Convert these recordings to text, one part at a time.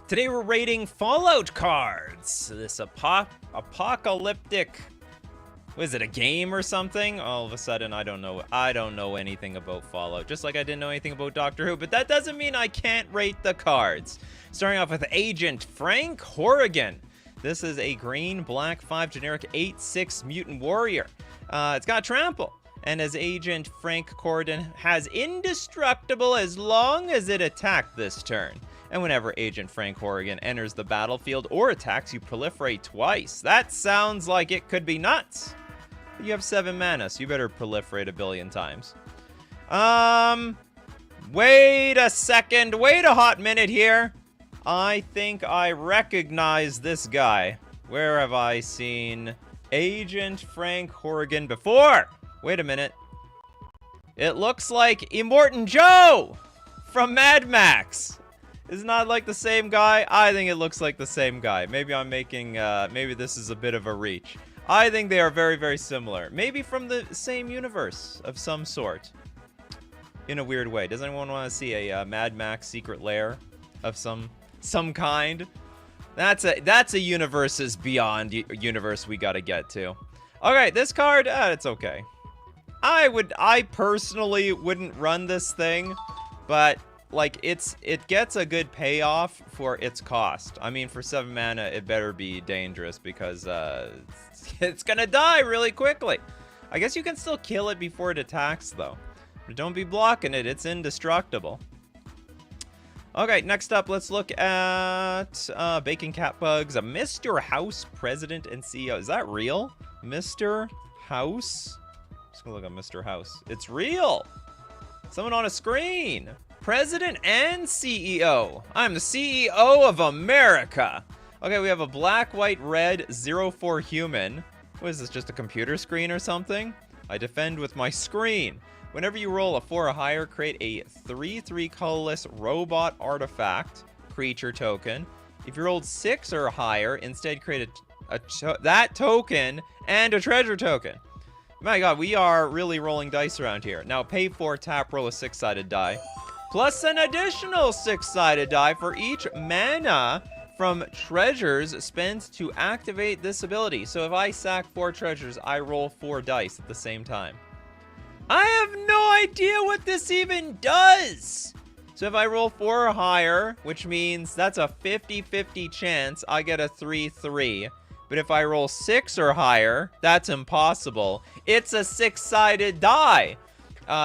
Today we're rating Fallout cards. This apocalyptic, what is it, a game or something? All of a sudden, I don't know anything about Fallout. Just like I didn't know anything about Doctor Who, but that doesn't mean I can't rate the cards. Starting off with Agent Frank Horrigan. This is a green, black, 5 generic 8/6 mutant warrior. It's got trample. And as Agent Frank Horrigan has indestructible as long as it attacked this turn. And whenever Agent Frank Horrigan enters the battlefield or attacks, you proliferate twice. That sounds like it could be nuts. But you have 7 mana, so you better proliferate a billion times. Wait a second. Wait a hot minute here. I think I recognize this guy. Where have I seen Agent Frank Horrigan before? Wait a minute. It looks like Immortan Joe from Mad Max. Is not like the same guy? I think it looks like the same guy. Maybe I'm making, maybe this is a bit of a reach. I think they are very, very similar. Maybe from the same universe of some sort. In a weird way. Does anyone want to see a Mad Max secret lair of some kind? That's a universes beyond universe we gotta get to. Okay, this card, it's okay. I personally wouldn't run this thing, but like it gets a good payoff for its cost. I mean, for 7 mana, it better be dangerous because it's gonna die really quickly. I guess you can still kill it before it attacks though. But don't be blocking it, it's indestructible. Okay, next up, let's look at Bacon Cat Bugs, a Mr. House President and CEO. Is that real? Mr. House? Just gonna look at Mr. House. It's real! Someone on a screen! President and CEO. I'm the CEO of America. Okay, we have a black, white, red, 0/4 human. What is this, just a computer screen or something? I defend with my screen. Whenever you roll a 4 or higher, create a 3/3 colorless robot artifact creature token. If you rolled 6 or higher, instead create that token and a treasure token. My god, we are really rolling dice around here. Now pay 4, tap, roll a 6-sided die. Plus an additional 6-sided die for each mana from treasures spent to activate this ability. So if I sack 4 treasures, I roll 4 dice at the same time. I have no idea what this even does! So if I roll 4 or higher, which means that's a 50-50 chance I get a 3/3. But if I roll 6 or higher, that's impossible. It's a 6-sided die.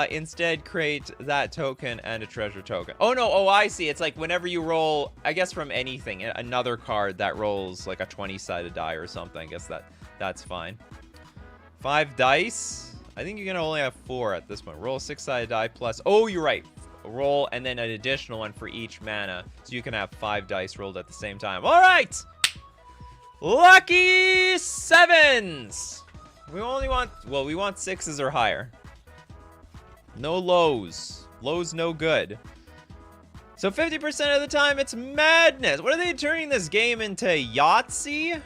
Instead, create that token and a treasure token. Oh, no. Oh, I see. It's like whenever you roll, I guess from anything, another card that rolls like a 20-sided die or something. I guess that's fine. 5 dice. I think you can only have 4 at this point. Roll a 6-sided die plus... Oh, you're right. Roll and then an additional one for each mana. So you can have 5 dice rolled at the same time. All right. Lucky 7s. We only want... Well, we want 6s or higher. No lows. Lows no good. So 50% of the time, it's madness. What are they turning this game into? Yahtzee?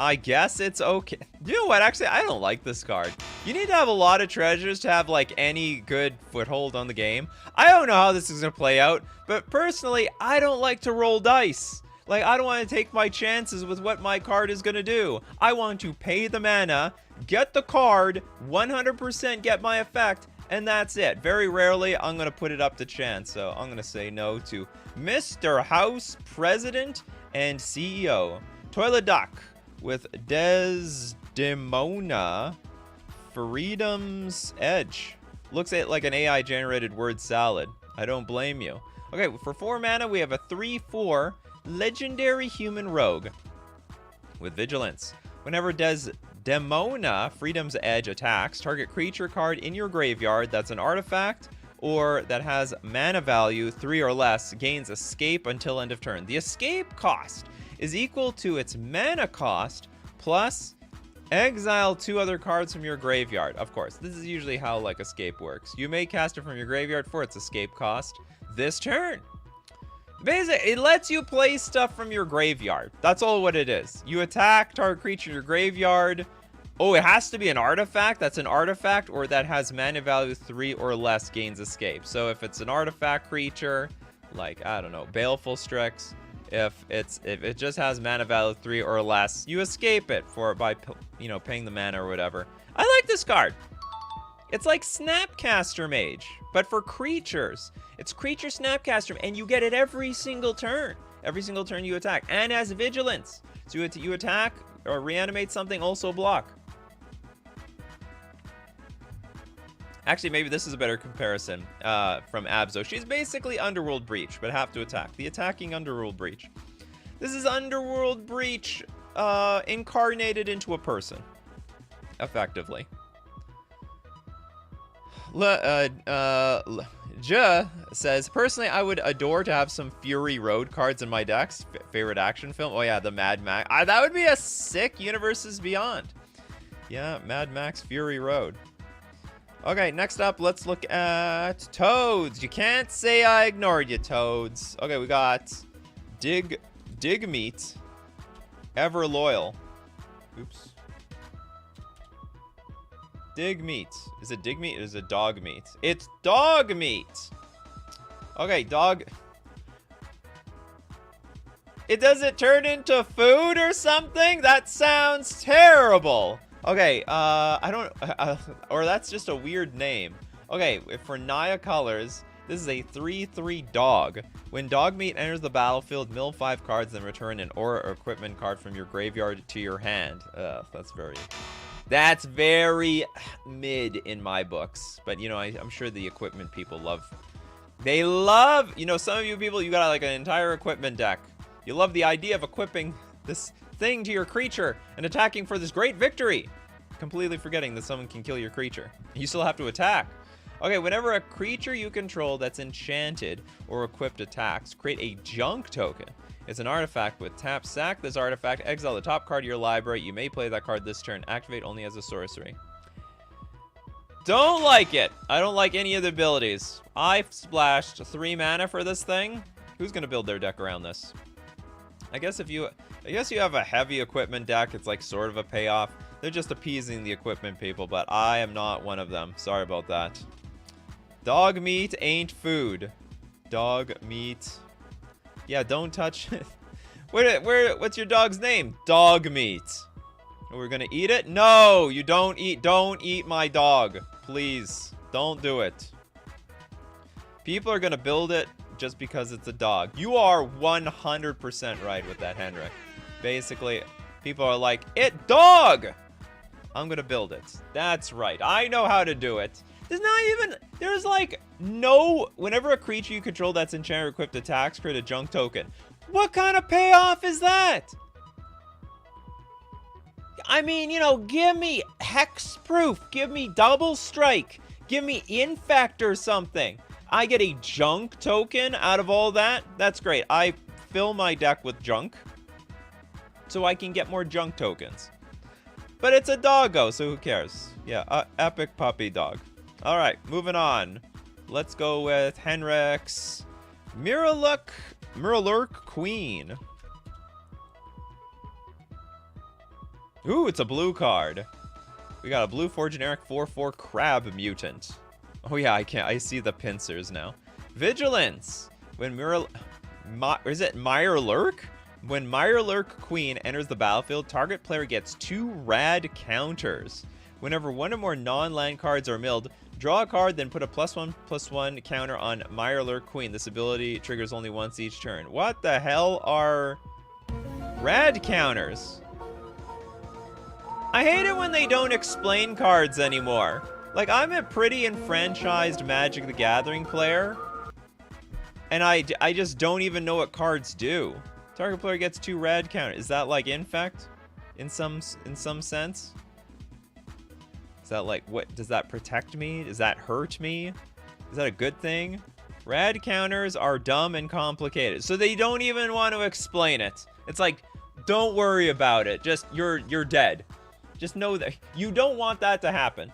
I guess it's okay. You know what? Actually, I don't like this card. You need to have a lot of treasures to have, like, any good foothold on the game. I don't know how this is going to play out, but personally, I don't like to roll dice. Like, I don't want to take my chances with what my card is going to do. I want to pay the mana, get the card, 100% get my effect, and that's it. Very rarely, I'm going to put it up to chance. So I'm going to say no to Mr. House President and CEO. Toilet Duck with Desdemona Freedom's Edge. Looks like an AI-generated word salad. I don't blame you. Okay, for 4 mana, we have a 3/4 legendary human rogue with vigilance. Whenever Desdemona Freedom's Edge attacks, target creature card in your graveyard that's an artifact or that has mana value 3 or less gains escape until end of turn. The escape cost is equal to its mana cost plus exile 2 other cards from your graveyard. Of course, this is usually how like escape works. You may cast it from your graveyard for its escape cost this turn. Basically, it lets you play stuff from your graveyard. That's all what it is. You attack target creature in your graveyard. Oh, it has to be an artifact. That's an artifact or that has mana value 3 or less gains escape. So if it's an artifact creature, like, I don't know, Baleful Strix. If it just has mana value 3 or less, you escape it by paying the mana or whatever. I like this card. It's like Snapcaster Mage, but for creatures. It's Creature Snapcaster, and you get it every single turn. Every single turn you attack, and has Vigilance. So you attack or reanimate something, also block. Actually, maybe this is a better comparison from Abzo. She's basically Underworld Breach, but have to attack. The attacking Underworld Breach. This is Underworld Breach incarnated into a person, effectively. Ja says, personally, I would adore to have some Fury Road cards in my decks. Favorite action film? Oh yeah, the Mad Max. That would be a sick Universes Beyond. Yeah, Mad Max Fury Road. Okay, next up, let's look at Toads. You can't say I ignored you, Toads. Okay, we got Dig Meat, Ever Loyal. Oops. Dig Meat. Is it Dig Meat? Is it Dog Meat? It's Dog Meat. Okay, dog. Does it turn into food or something? That sounds terrible. Okay, I don't, or that's just a weird name. Okay, for Naya colors, this is a 3/3 dog. When Dog Meat enters the battlefield, mill 5 cards, then return an aura or equipment card from your graveyard to your hand. Ugh, that's very mid in my books. But, you know, I'm sure the equipment people love. They love, you know, some of you people, you got like an entire equipment deck. You love the idea of equipping this thing to your creature and attacking for this great victory, completely forgetting that someone can kill your creature. You still have to attack. Okay, whenever a creature you control that's enchanted or equipped attacks, create a junk token. It's an artifact with tap, sack this artifact, exile the top card of your library. You may play that card this turn. Activate only as a sorcery. Don't like it. I don't like any of the abilities. I splashed 3 mana for this thing. Who's gonna build their deck around this? I guess you have a heavy equipment deck, it's like sort of a payoff. They're just appeasing the equipment people, but I am not one of them. Sorry about that. Dog meat ain't food. Dog meat. Yeah, don't touch it. What's your dog's name? Dog meat. We're gonna eat it? No, you don't eat my dog. Please, don't do it. People are gonna build it just because it's a dog. You are 100% right with that, Henrik. Basically, people are like, it dog! I'm gonna build it. That's right. I know how to do it. There's like no, whenever a creature you control that's enchanted or equipped attacks, create a junk token. What kind of payoff is that? I mean, you know, give me hexproof, give me double strike, give me infect or something. I get a junk token out of all that. That's great. I fill my deck with junk so I can get more junk tokens. But it's a doggo, so who cares? Yeah, epic puppy dog. All right, moving on. Let's go with Henrik's Mirrorlurk Queen. Ooh, it's a blue card. We got a blue 4 generic 4/4 crab mutant. Oh yeah, I see the pincers now. Vigilance. When Mirrorlurk? When Mirrorlurk Queen enters the battlefield, target player gets 2 rad counters. Whenever one or more non-land cards are milled, draw a card, then put a +1/+1 counter on Mirrorlurk Queen. This ability triggers only once each turn. What the hell are rad counters? I hate it when they don't explain cards anymore. Like, I'm a pretty enfranchised Magic the Gathering player, and I just don't even know what cards do. Target player gets 2 rad counters. Is that like infect in some sense? Is that like, what does that protect me? Does that hurt me? Is that a good thing? Rad counters are dumb and complicated, so they don't even want to explain it. It's like, don't worry about it. Just you're dead. Just know that you don't want that to happen.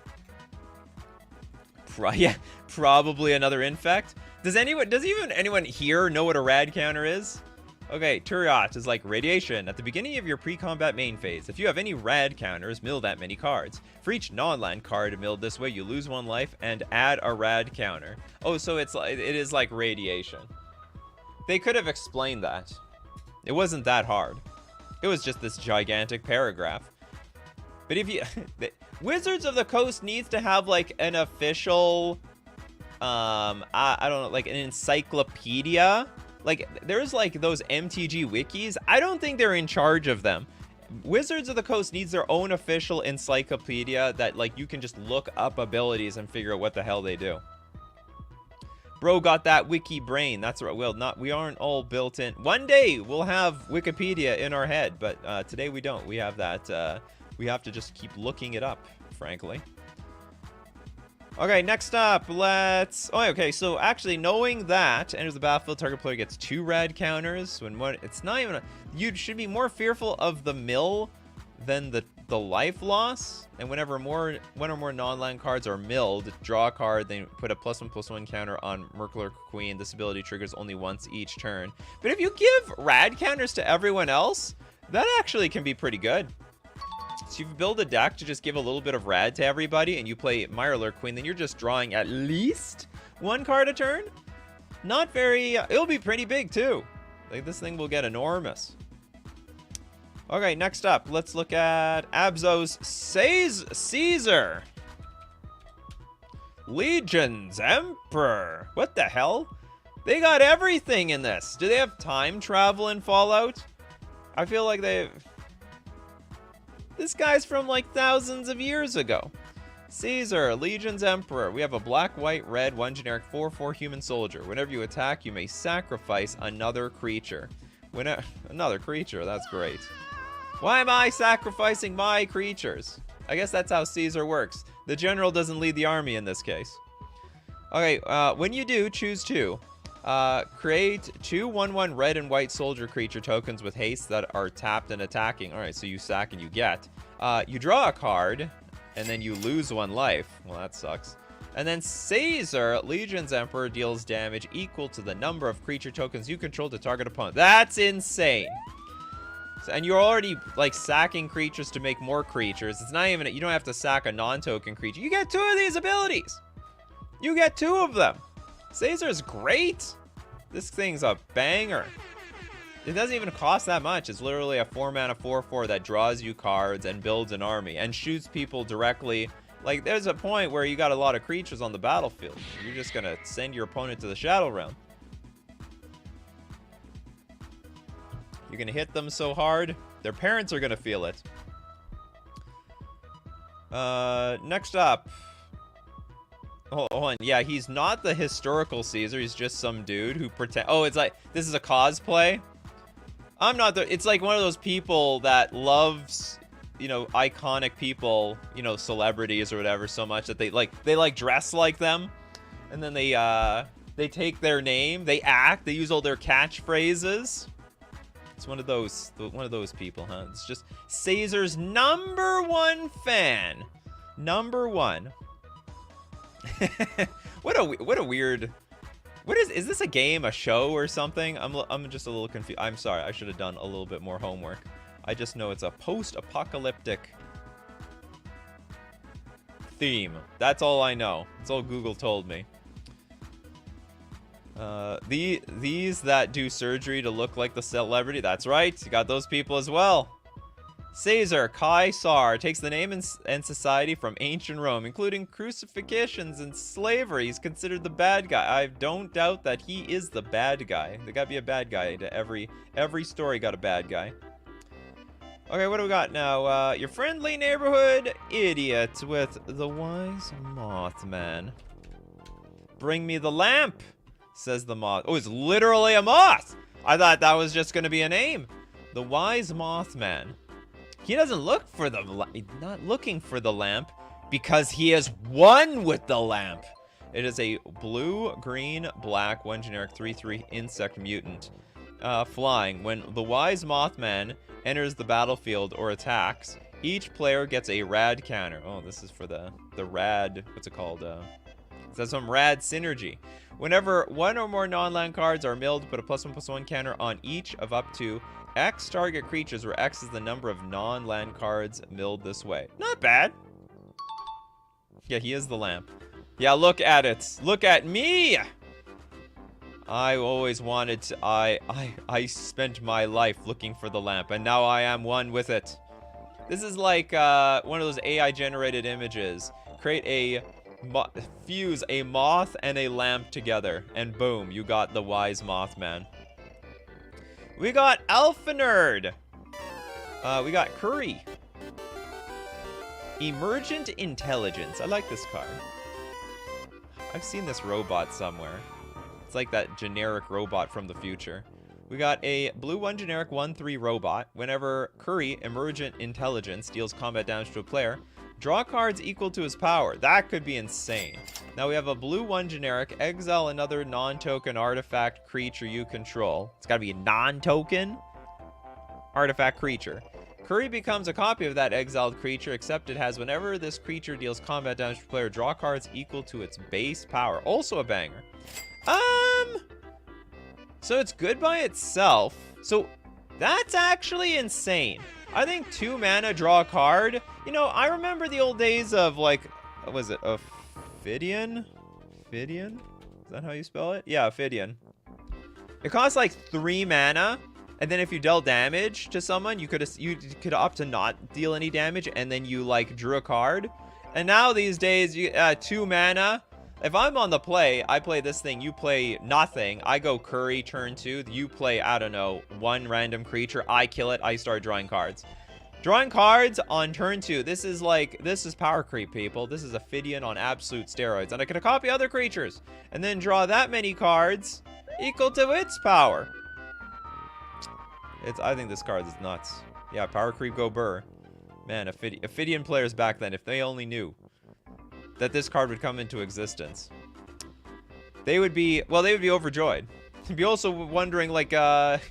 Yeah, probably another infect. Does even anyone here know what a rad counter is? Okay, Turiat is like radiation. At the beginning of your pre-combat main phase, if you have any rad counters, mill that many cards. For each non-land card milled this way, you lose 1 life and add a rad counter. Oh, so it is like radiation. They could have explained that. It wasn't that hard. It was just this gigantic paragraph. But if you... Wizards of the Coast needs to have, like, an official... I don't know, like, an encyclopedia. Like, there's, like, those MTG wikis. I don't think they're in charge of them. Wizards of the Coast needs their own official encyclopedia that, like, you can just look up abilities and figure out what the hell they do. Bro got that wiki brain. That's right. Well, we aren't all built in. One day we'll have Wikipedia in our head, but today we don't. We have that. We have to just keep looking it up, frankly. Okay, next up, let's... Oh, okay, so actually knowing that enters the battlefield, target player gets 2 rad counters. When one, it's not even... You should be more fearful of the mill than the life loss. And whenever one or more non-land cards are milled, draw a card, then put a +1/+1 counter on Merkler Queen. This ability triggers only once each turn. But if you give rad counters to everyone else, that actually can be pretty good. So if you build a deck to just give a little bit of rad to everybody and you play Mirror Queen, then you're just drawing at least 1 card a turn. Not very... it'll be pretty big too. Like, this thing will get enormous. Okay, next up, let's look at Abzo's Caesar. Legion's Emperor. What the hell? They got everything in this. Do they have time travel in Fallout? I feel like they've... This guy's from like thousands of years ago. Caesar, Legion's Emperor. We have a black, white, red, 1 generic 4/4 human soldier. Whenever you attack, you may sacrifice another creature. Another creature, that's great. Why am I sacrificing my creatures? I guess that's how Caesar works. The general doesn't lead the army in this case. Okay, when you do, choose 2. Create 2 1/1 red and white soldier creature tokens with haste that are tapped and attacking. Alright, so you sack and you get. You draw a card, and then you lose 1 life. Well, that sucks. And then Caesar, Legion's Emperor, deals damage equal to the number of creature tokens you control to target opponent. That's insane. So, and you're already, like, sacking creatures to make more creatures. It's not even... You don't have to sack a non-token creature. You get 2 of these abilities. You get 2 of them. Caesar's great. This thing's a banger. It doesn't even cost that much. It's literally a 4-mana 4/4 that draws you cards and builds an army and shoots people directly. Like, there's a point where you got a lot of creatures on the battlefield. You're just gonna send your opponent to the Shadow Realm. You're gonna hit them so hard, their parents are gonna feel it. Next up. Hold on. Yeah, he's not the historical Caesar. He's just some dude who pretend... Oh, it's like... This is a cosplay? I'm not the... It's like one of those people that loves, you know, iconic people, you know, celebrities or whatever so much that they dress like them. And then they take their name, they act, they use all their catchphrases. It's one of those people, huh? It's just Caesar's #1 fan. #1. What a weird... What is this a game, a show, or something? I'm just a little confused. I'm sorry, I should have done a little bit more homework. I just know it's a post-apocalyptic theme. That's all I know. That's all Google told me. These that do surgery to look like the celebrity. That's right, you got those people as well. Caesar, Caesar, takes the name and society from ancient Rome, including crucifixions and slavery. He's considered the bad guy. I don't doubt that he is the bad guy. There gotta be a bad guy to every story got a bad guy. Okay, what do we got now? Your friendly neighborhood idiot with the wise Mothman. Bring me the lamp, says the moth. Oh, it's literally a moth. I thought that was just gonna be a name. The wise Mothman. He doesn't look for he's not looking for the lamp because he is one with the lamp. It is a blue, green, black, 1 generic 3/3 insect mutant. Flying. When the wise Mothman enters the battlefield or attacks, each player gets a rad counter. Oh, this is for the rad, what's it called? That's some rad synergy. Whenever 1 or more non-land cards are milled, put a +1/+1 counter on each of up to X target creatures, where X is the number of non-land cards milled this way. Not bad. Yeah, he is the lamp. Yeah, look at it. Look at me. I always wanted to, I spent my life looking for the lamp, and now I am one with it. This is like one of those AI generated images. Fuse a moth and a lamp together, and boom, you got the wise Mothman. We got Alpha Nerd. We got Curry. Emergent Intelligence. I like this card. I've seen this robot somewhere. It's like that generic robot from the future. We got a blue 1 generic 1/3 robot. Whenever Curry Emergent Intelligence deals combat damage to a player, draw cards equal to his power. That could be insane. Now we have a blue 1 generic. Exile another non-token artifact creature you control. It's got to be a non-token artifact creature. Curry becomes a copy of that exiled creature, except it has whenever this creature deals combat damage to a player, draw cards equal to its base power. Also a banger. So it's good by itself. So that's actually insane. I think 2 mana, draw a card. You know, I remember the old days of, like, was it Ophidian? Ophidian? Is that how you spell it? Yeah, Ophidian. It costs like 3 mana, and then if you dealt damage to someone, you could opt to not deal any damage, and then you, like, drew a card. And now these days, 2 mana. If I'm on the play, I play this thing, you play nothing. I go Curry turn 2, you play, I don't know, 1 random creature. I kill it, I start drawing cards. Drawing cards on turn 2. This is power creep, people. This is Ophidian on absolute steroids. And I can copy other creatures and then draw that many cards equal to its power. I think this card is nuts. Yeah, power creep go burr. Man, Ophidian players back then, if they only knew that this card would come into existence, they would be overjoyed. They'd be also wondering, like, and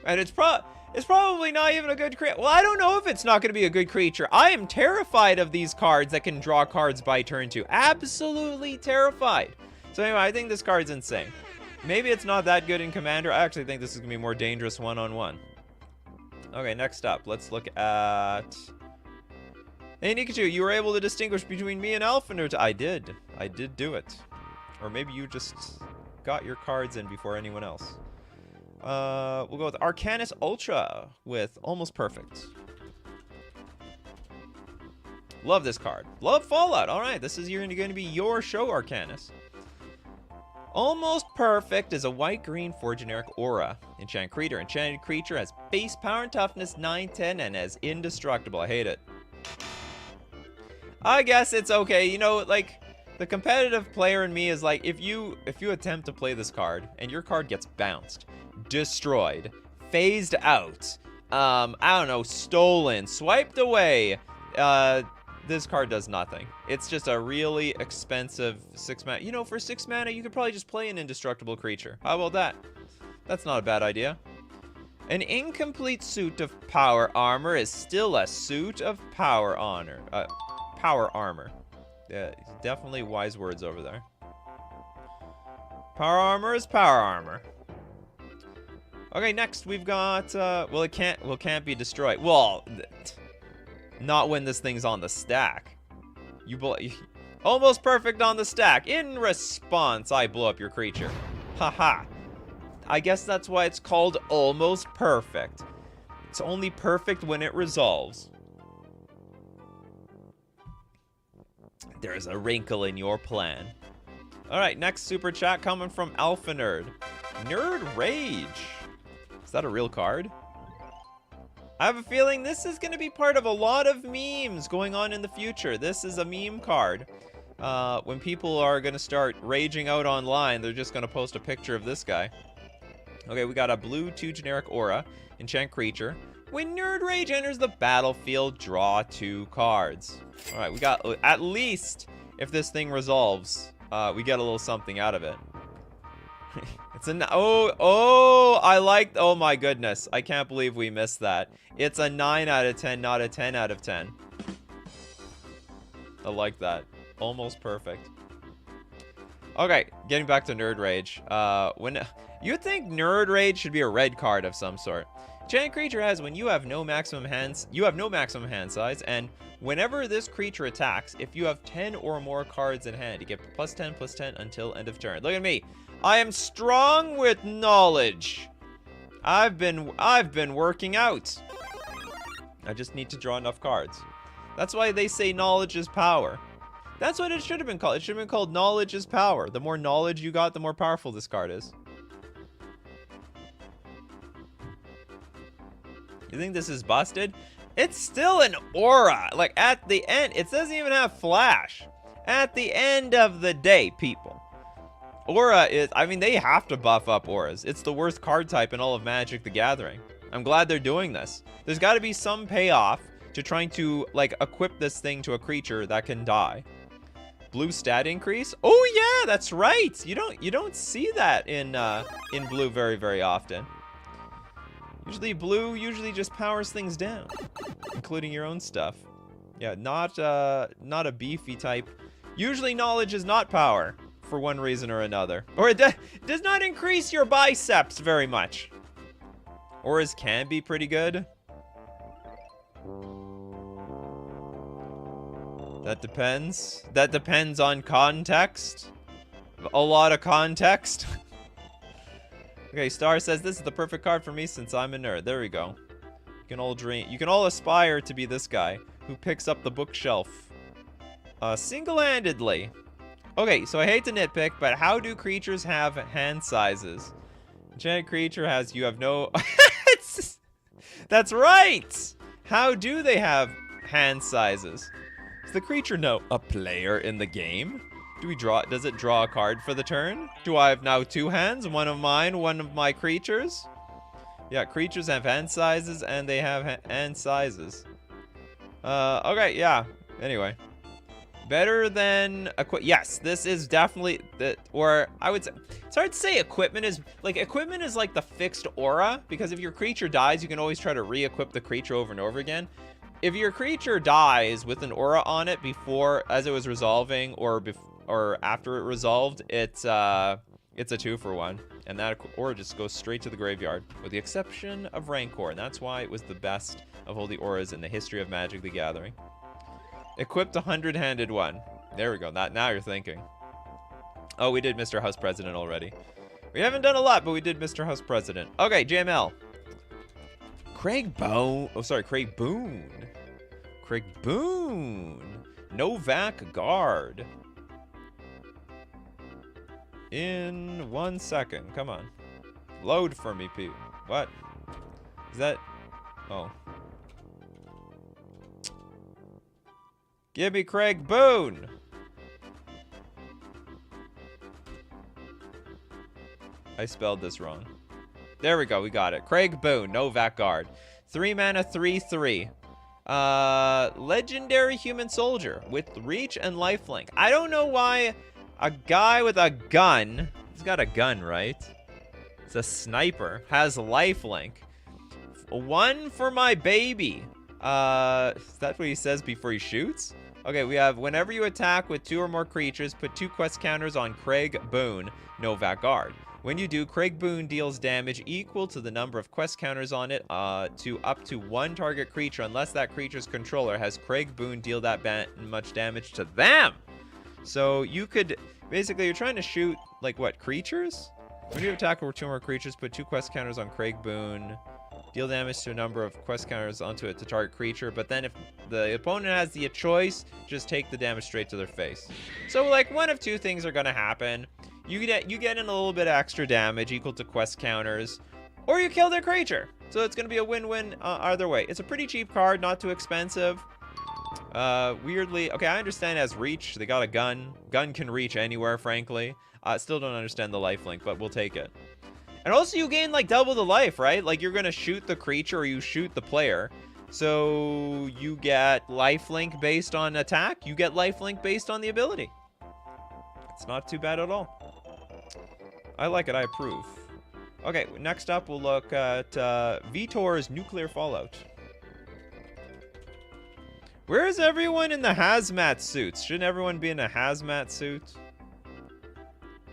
it's probably not even a good creature. Well, I don't know if it's not going to be a good creature. I am terrified of these cards that can draw cards by turn 2. Absolutely terrified. So anyway, I think this card's insane. Maybe it's not that good in Commander. I actually think this is going to be more dangerous one-on-one. Okay, next up, let's look at... Hey, Nikachu, you were able to distinguish between me and Alpha Nerd. I did do it. Or maybe you just got your cards in before anyone else. We'll go with Arcanus Ultra with Almost Perfect. Love this card. Love Fallout. All right, this is going to be your show, Arcanus. Almost Perfect is a white-green 4 generic aura. Enchanted creature. Enchanted creature has base power and toughness 9/10 and is indestructible. I hate it. I guess it's okay. You know, like, the competitive player in me is like, if you attempt to play this card and your card gets bounced, destroyed, phased out, I don't know, stolen, swiped away, this card does nothing. It's just a really expensive 6 mana. You know, for 6 mana, you could probably just play an indestructible creature. How about that? That's not a bad idea. An incomplete suit of power armor is still a suit of power armor. Yeah, definitely wise words over there. Power armor is power armor. Okay, next we've got, well, it can't be destroyed. Well, not when this thing's on the stack. Almost Perfect on the stack. In response, I blow up your creature. Haha. I guess that's why it's called Almost Perfect. It's only perfect when it resolves. There's a wrinkle in your plan. Alright, next super chat coming from Alpha Nerd. Nerd Rage. Is that a real card? I have a feeling this is going to be part of a lot of memes going on in the future. This is a meme card. When people are going to start raging out online, they're just going to post a picture of this guy. Okay, we got a blue 2 generic aura, enchant creature. When Nerd Rage enters the battlefield, draw 2 cards. All right, we got at least, if this thing resolves, we get a little something out of it. It's an I like, oh my goodness, I can't believe we missed that. It's a 9 out of 10, not a 10 out of 10. I like that. Almost Perfect. Okay, getting back to Nerd Rage. You'd think Nerd Rage should be a red card of some sort. Enchanted creature has when you have no maximum hand size, and whenever this creature attacks, if you have 10 or more cards in hand, you get +10/+10 until end of turn. Look at me. I am strong with knowledge. I've been working out. I just need to draw enough cards. That's why they say knowledge is power. That's what it should have been called. It should have been called knowledge is power. The more knowledge you got, the more powerful this card is. You think this is busted? It's still an aura. Like, at the end, it doesn't even have flash. At the end of the day, people. Aura is, I mean, they have to buff up auras. It's the worst card type in all of Magic the Gathering. I'm glad they're doing this. There's got to be some payoff to trying to, like, equip this thing to a creature that can die. Blue stat increase? Oh yeah, that's right. You don't see that in blue very often. Usually blue just powers things down, including your own stuff. Yeah, not a beefy type. Usually knowledge is not power for one reason or another. Or it does not increase your biceps very much. Auras can be pretty good. That depends. That depends on context. A lot of context. Okay, Star says this is the perfect card for me since I'm a nerd. There we go. You can all dream. You can all aspire to be this guy who picks up the bookshelf single-handedly. Okay, so I hate to nitpick, but how do creatures have hand sizes? Enchanted creature has you have no. That's right. How do they have hand sizes? Does the creature know a player in the game? Do we draw? Does it draw a card for the turn? Do I have now two hands? One of mine, one of my creatures? Yeah, creatures have hand sizes and they have hand sizes. Okay, yeah. Anyway. Better than yes, this is definitely or I would say it's hard to say equipment is like the fixed aura, because if your creature dies, you can always try to re-equip the creature over and over again. If your creature dies with an aura on it before as it was resolving or after it resolved, it's a 2-for-1, and that aura just goes straight to the graveyard, with the exception of Rancor, and that's why it was the best of all the auras in the history of Magic the Gathering. Equipped a 100-handed one. There we go. Now you're thinking. Oh, we did Mr. House President already. We haven't done a lot, but we did Mr. House President. Okay, JML. Craig Boone. Craig Boone. Novak Guard. In 1 second. Come on. Load for me, Pete. What? Is that... Oh. Give me Craig Boone. I spelled this wrong. There we go. We got it. Craig Boone. Novak Guard. 3 mana, 3/3. Legendary human soldier with reach and lifelink. I don't know why a guy with a gun, he's got a gun, right? It's a sniper, has lifelink. 1 for my baby. Is that what he says before he shoots? Okay, we have whenever you attack with 2 or more creatures, put 2 quest counters on Craig Boone, Novak Guard. When you do, Craig Boone deals damage equal to the number of quest counters on it to up to 1 target creature, unless that creature's controller has Craig Boone deal that much damage to them. So you could, basically, you're trying to shoot, like, what, creatures? When you attack with 2 or more creatures, put 2 quest counters on Craig Boone. Deal damage to a number of quest counters onto it to target creature, but then if the opponent has the choice, just take the damage straight to their face. So, like, one of 2 things are going to happen. You get in a little bit of extra damage equal to quest counters, or you kill their creature. So it's going to be a win-win either way. It's a pretty cheap card, not too expensive. Weirdly, okay, I understand it has reach. They got a gun. Gun can reach anywhere, frankly. Still don't understand the lifelink, but we'll take it. And also you gain like double the life, right? Like you're going to shoot the creature or you shoot the player. So you get lifelink based on attack. You get lifelink based on the ability. It's not too bad at all. I like it. I approve. Okay, next up we'll look at Vitor's Nuclear Fallout. Where is everyone in the hazmat suits? Shouldn't everyone be in a hazmat suit?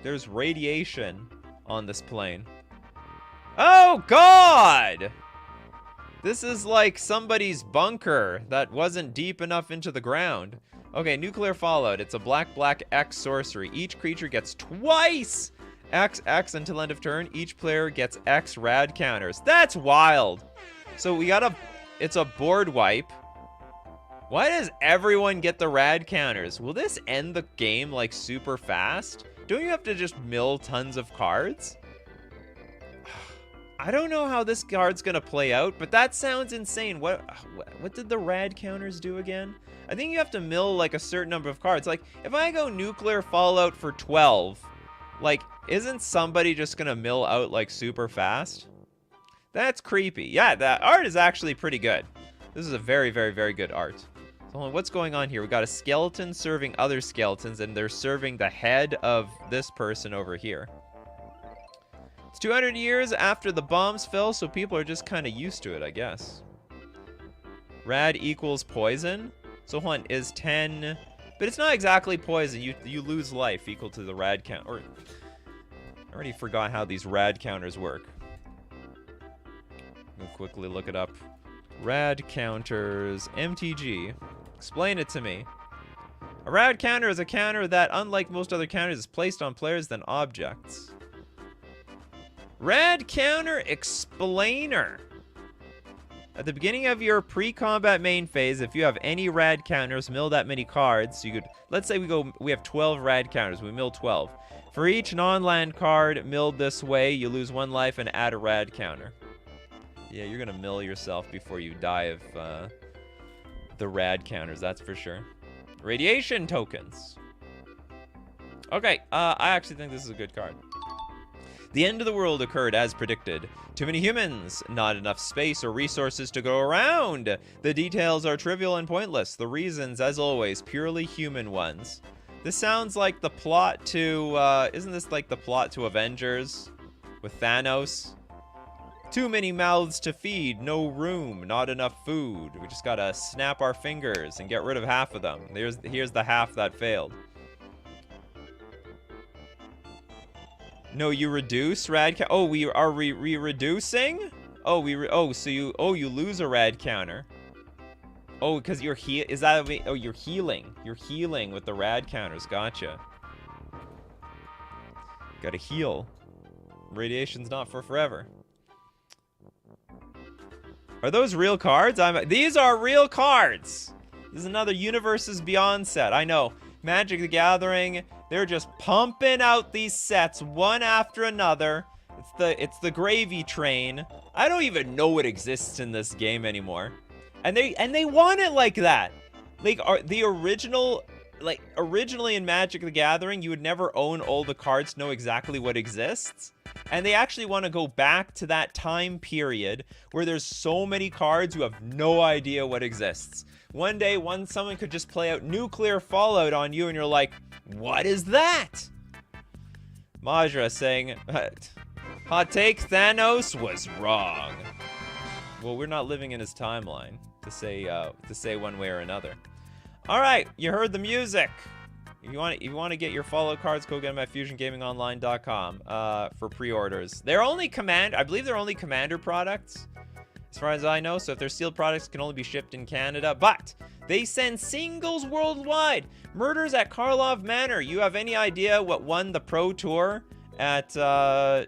There's radiation on this plane. Oh, God! This is like somebody's bunker that wasn't deep enough into the ground. Okay, Nuclear Fallout. It's a black X sorcery. Each creature gets twice XX until end of turn. Each player gets X rad counters. That's wild. So we got it's a board wipe. Why does everyone get the rad counters? Will this end the game like super fast? Don't you have to just mill tons of cards? I don't know how this card's gonna play out, but that sounds insane. What did the rad counters do again? I think you have to mill like a certain number of cards. Like if I go nuclear fallout for 12, like isn't somebody just gonna mill out like super fast? That's creepy. Yeah, that art is actually pretty good. This is a very, very, very good art. So what's going on here? We got a skeleton serving other skeletons, and they're serving the head of this person over here. It's 200 years after the bombs fell, so people are just kind of used to it, I guess. Rad equals poison. So hold on, is 10... But it's not exactly poison. You lose life equal to the rad count. Or I already forgot how these rad counters work. We'll quickly look it up. Rad counters, MTG. Explain it to me. A rad counter is a counter that, unlike most other counters, is placed on players than objects. Rad counter explainer. At the beginning of your pre-combat main phase, if you have any rad counters, mill that many cards. So you could, let's say we have 12 rad counters. We mill 12. For each non-land card milled this way, you lose 1 life and add a rad counter. Yeah, you're gonna mill yourself before you die of the rad counters, that's for sure. Radiation tokens. Okay, I actually think this is a good card. The end of the world occurred as predicted. Too many humans, not enough space or resources to go around. The details are trivial and pointless. The reasons, as always, purely human ones. This sounds like the plot to, isn't this like the plot to Avengers with Thanos? Too many mouths to feed, no room, not enough food. We just gotta snap our fingers and get rid of half of them. Here's the half that failed. No, you reduce rad count. Oh, we reducing? Oh, so you lose a rad counter. Oh, because you're you're healing. You're healing with the rad counters. Gotcha. Gotta heal. Radiation's not for forever. Are those real cards? These are real cards. This is another Universes Beyond set. I know. Magic the Gathering, they're just pumping out these sets one after another. It's the gravy train. I don't even know what exists in this game anymore. And they want it like that. Like originally in Magic the Gathering, you would never own all the cards to know exactly what exists. And they actually want to go back to that time period where there's so many cards you have no idea what exists. One day, someone could just play out nuclear fallout on you and you're like, what is that? Majra saying, hot take, Thanos was wrong. Well, we're not living in his timeline to say one way or another. All right, you heard the music. If you want to get your follow cards, go get them at fusiongamingonline.com for pre-orders. I believe they're only Commander products, as far as I know. So if they're sealed products, can only be shipped in Canada. But they send singles worldwide. Murders at Karlov Manor. You have any idea what won the Pro Tour at the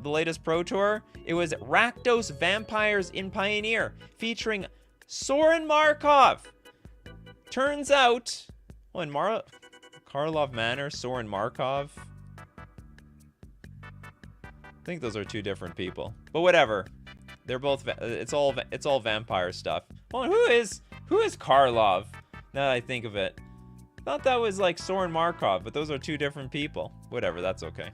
latest Pro Tour? It was Rakdos Vampires in Pioneer, featuring Soren Markov. Turns out, Karlov Manor, Soren Markov. I think those are two different people, but whatever. They're both. It's all vampire stuff. Hold on, who is Karlov? Now that I think of it, I thought that was like Soren Markov, but those are two different people. Whatever, that's okay.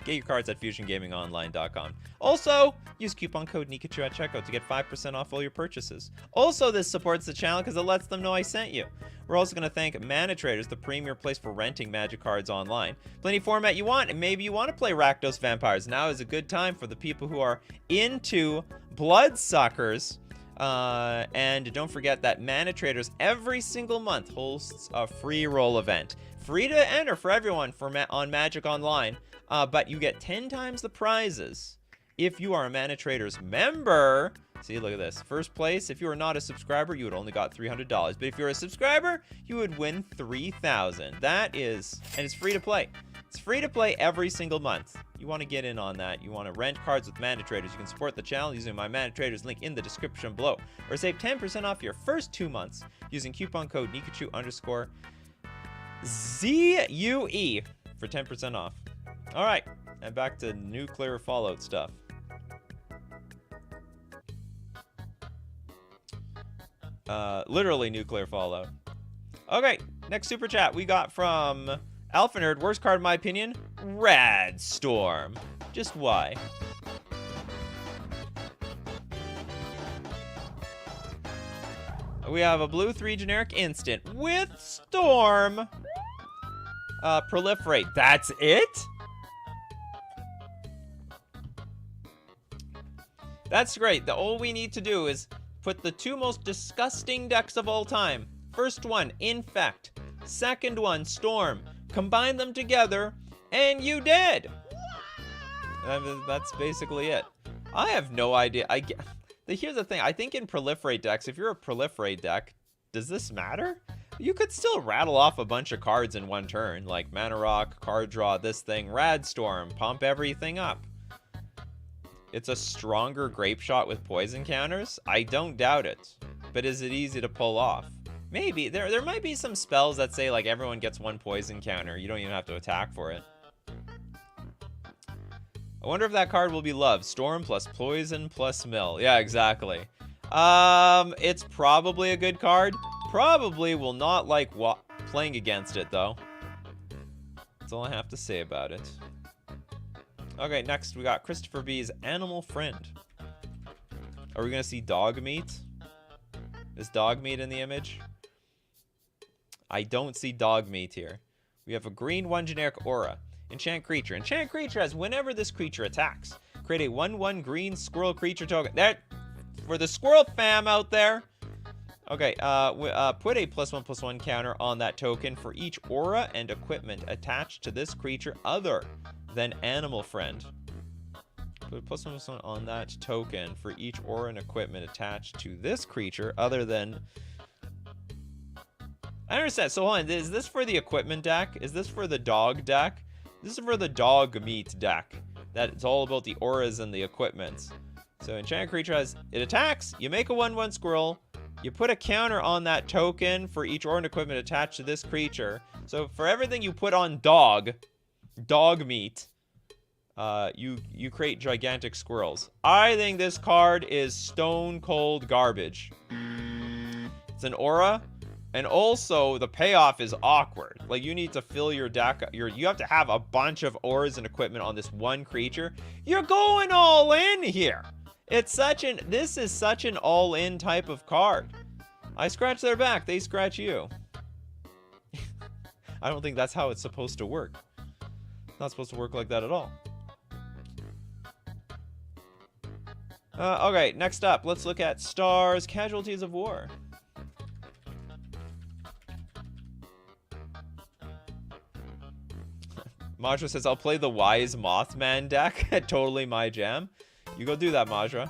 Get your cards at fusiongamingonline.com. Also, use coupon code Nikachu at checkout to get 5% off all your purchases. Also, this supports the channel because it lets them know I sent you. We're also going to thank Mana Traders, the premier place for renting Magic cards online. Plenty format you want, and maybe you want to play Rakdos Vampires. Now is a good time for the people who are into Bloodsuckers. And don't forget that Mana Traders every single month hosts a free roll event. Free to enter for everyone on Magic Online. But you get 10 times the prizes if you are a Mana Traders member. See, look at this. First place, if you are not a subscriber, you would only got $300. But if you're a subscriber, you would win $3,000. That is, and it's free to play. It's free to play every single month. You want to get in on that. You want to rent cards with Mana Traders. You can support the channel using my Mana Traders link in the description below. Or save 10% off your first 2 months using coupon code Nikachu_ZUE for 10% off. All right, and back to nuclear fallout stuff. Literally nuclear fallout. Okay, next super chat we got from Alpha Nerd. Worst card in my opinion, Rad Storm. Just why? We have a blue 3 generic instant with Storm. Proliferate. That's it? That's great. All we need to do is put the 2 most disgusting decks of all time. First one, Infect. Second one, Storm. Combine them together, and you did. That's basically it. I have no idea. Here's the thing. I think in Proliferate decks, if you're a Proliferate deck, does this matter? You could still rattle off a bunch of cards in one turn, like Mana Rock, card draw, this thing, Rad Storm, pump everything up. It's a stronger Grape Shot with poison counters? I don't doubt it. But is it easy to pull off? Maybe. There might be some spells that say, like, everyone gets 1 poison counter. You don't even have to attack for it. I wonder if that card will be loved. Storm plus poison plus mill. Yeah, exactly. It's probably a good card. Probably will not like playing against it, though. That's all I have to say about it. Okay, next we got Christopher B's Animal Friend. Are we going to see dog meat? Is dog meat in the image? I don't see dog meat here. We have a green 1 generic aura. Enchant creature. Enchant creature has whenever this creature attacks, create a 1/1 green squirrel creature token. That for the squirrel fam out there. Okay, put a +1/+1 counter on that token for each aura and equipment attached to this creature other than Animal Friend. Put a +1/+1 on that token for each aura and equipment attached to this creature other than... I understand. So hold on, is this for the equipment deck? Is this for the dog deck? This is for the dog meat deck. That's all about the auras and the equipments. So enchant creature has, it attacks, you make a 1/1 squirrel, you put a counter on that token for each aura and equipment attached to this creature. So for everything you put on dog meat, you create gigantic squirrels. I think this card is stone cold garbage. It's an aura, and also the payoff is awkward. Like, you need to fill your deck. You have to have a bunch of auras and equipment on this one creature. You're going all in here. This is such an all-in type of card. I scratch their back, they scratch you. I don't think that's how it's supposed to work. It's not supposed to work like that at all. Okay, next up, let's look at Stars Casualties of War. Majra says, I'll play the Wise Mothman deck. Totally my jam. You go do that, Majra.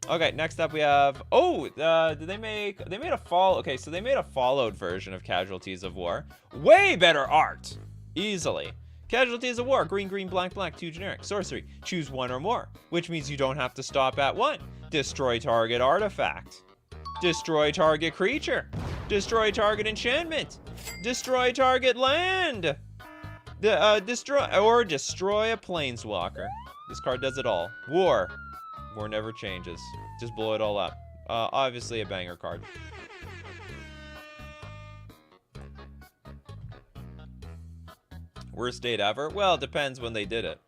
Okay, next up we have... Oh, they made a fall... Okay, so they made a Fallout version of Casualties of War. Way better art! Easily. Casualties of War. Green, green, black, black. 2 generic. Sorcery. Choose 1 or more. Which means you don't have to stop at 1. Destroy target artifact. Destroy target creature. Destroy target enchantment. Destroy target land. Destroy a planeswalker. This card does it all. War. War never changes. Just blow it all up. Obviously a banger card. Worst date ever? Well, it depends when they did it.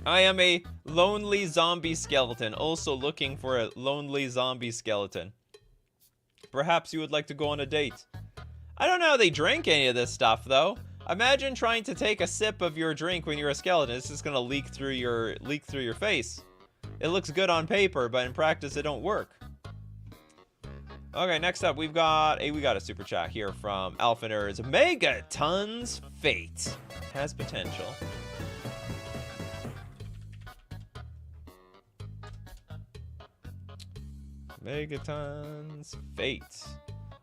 I am a lonely zombie skeleton, also looking for a lonely zombie skeleton. Perhaps you would like to go on a date. I don't know how they drink any of this stuff, though. Imagine trying to take a sip of your drink when you're a skeleton. It's just gonna leak through your face. It looks good on paper, but in practice it don't work. Okay, next up we got a super chat here from Alpha Nerds. Megaton's Fate has potential. Megaton's Fate.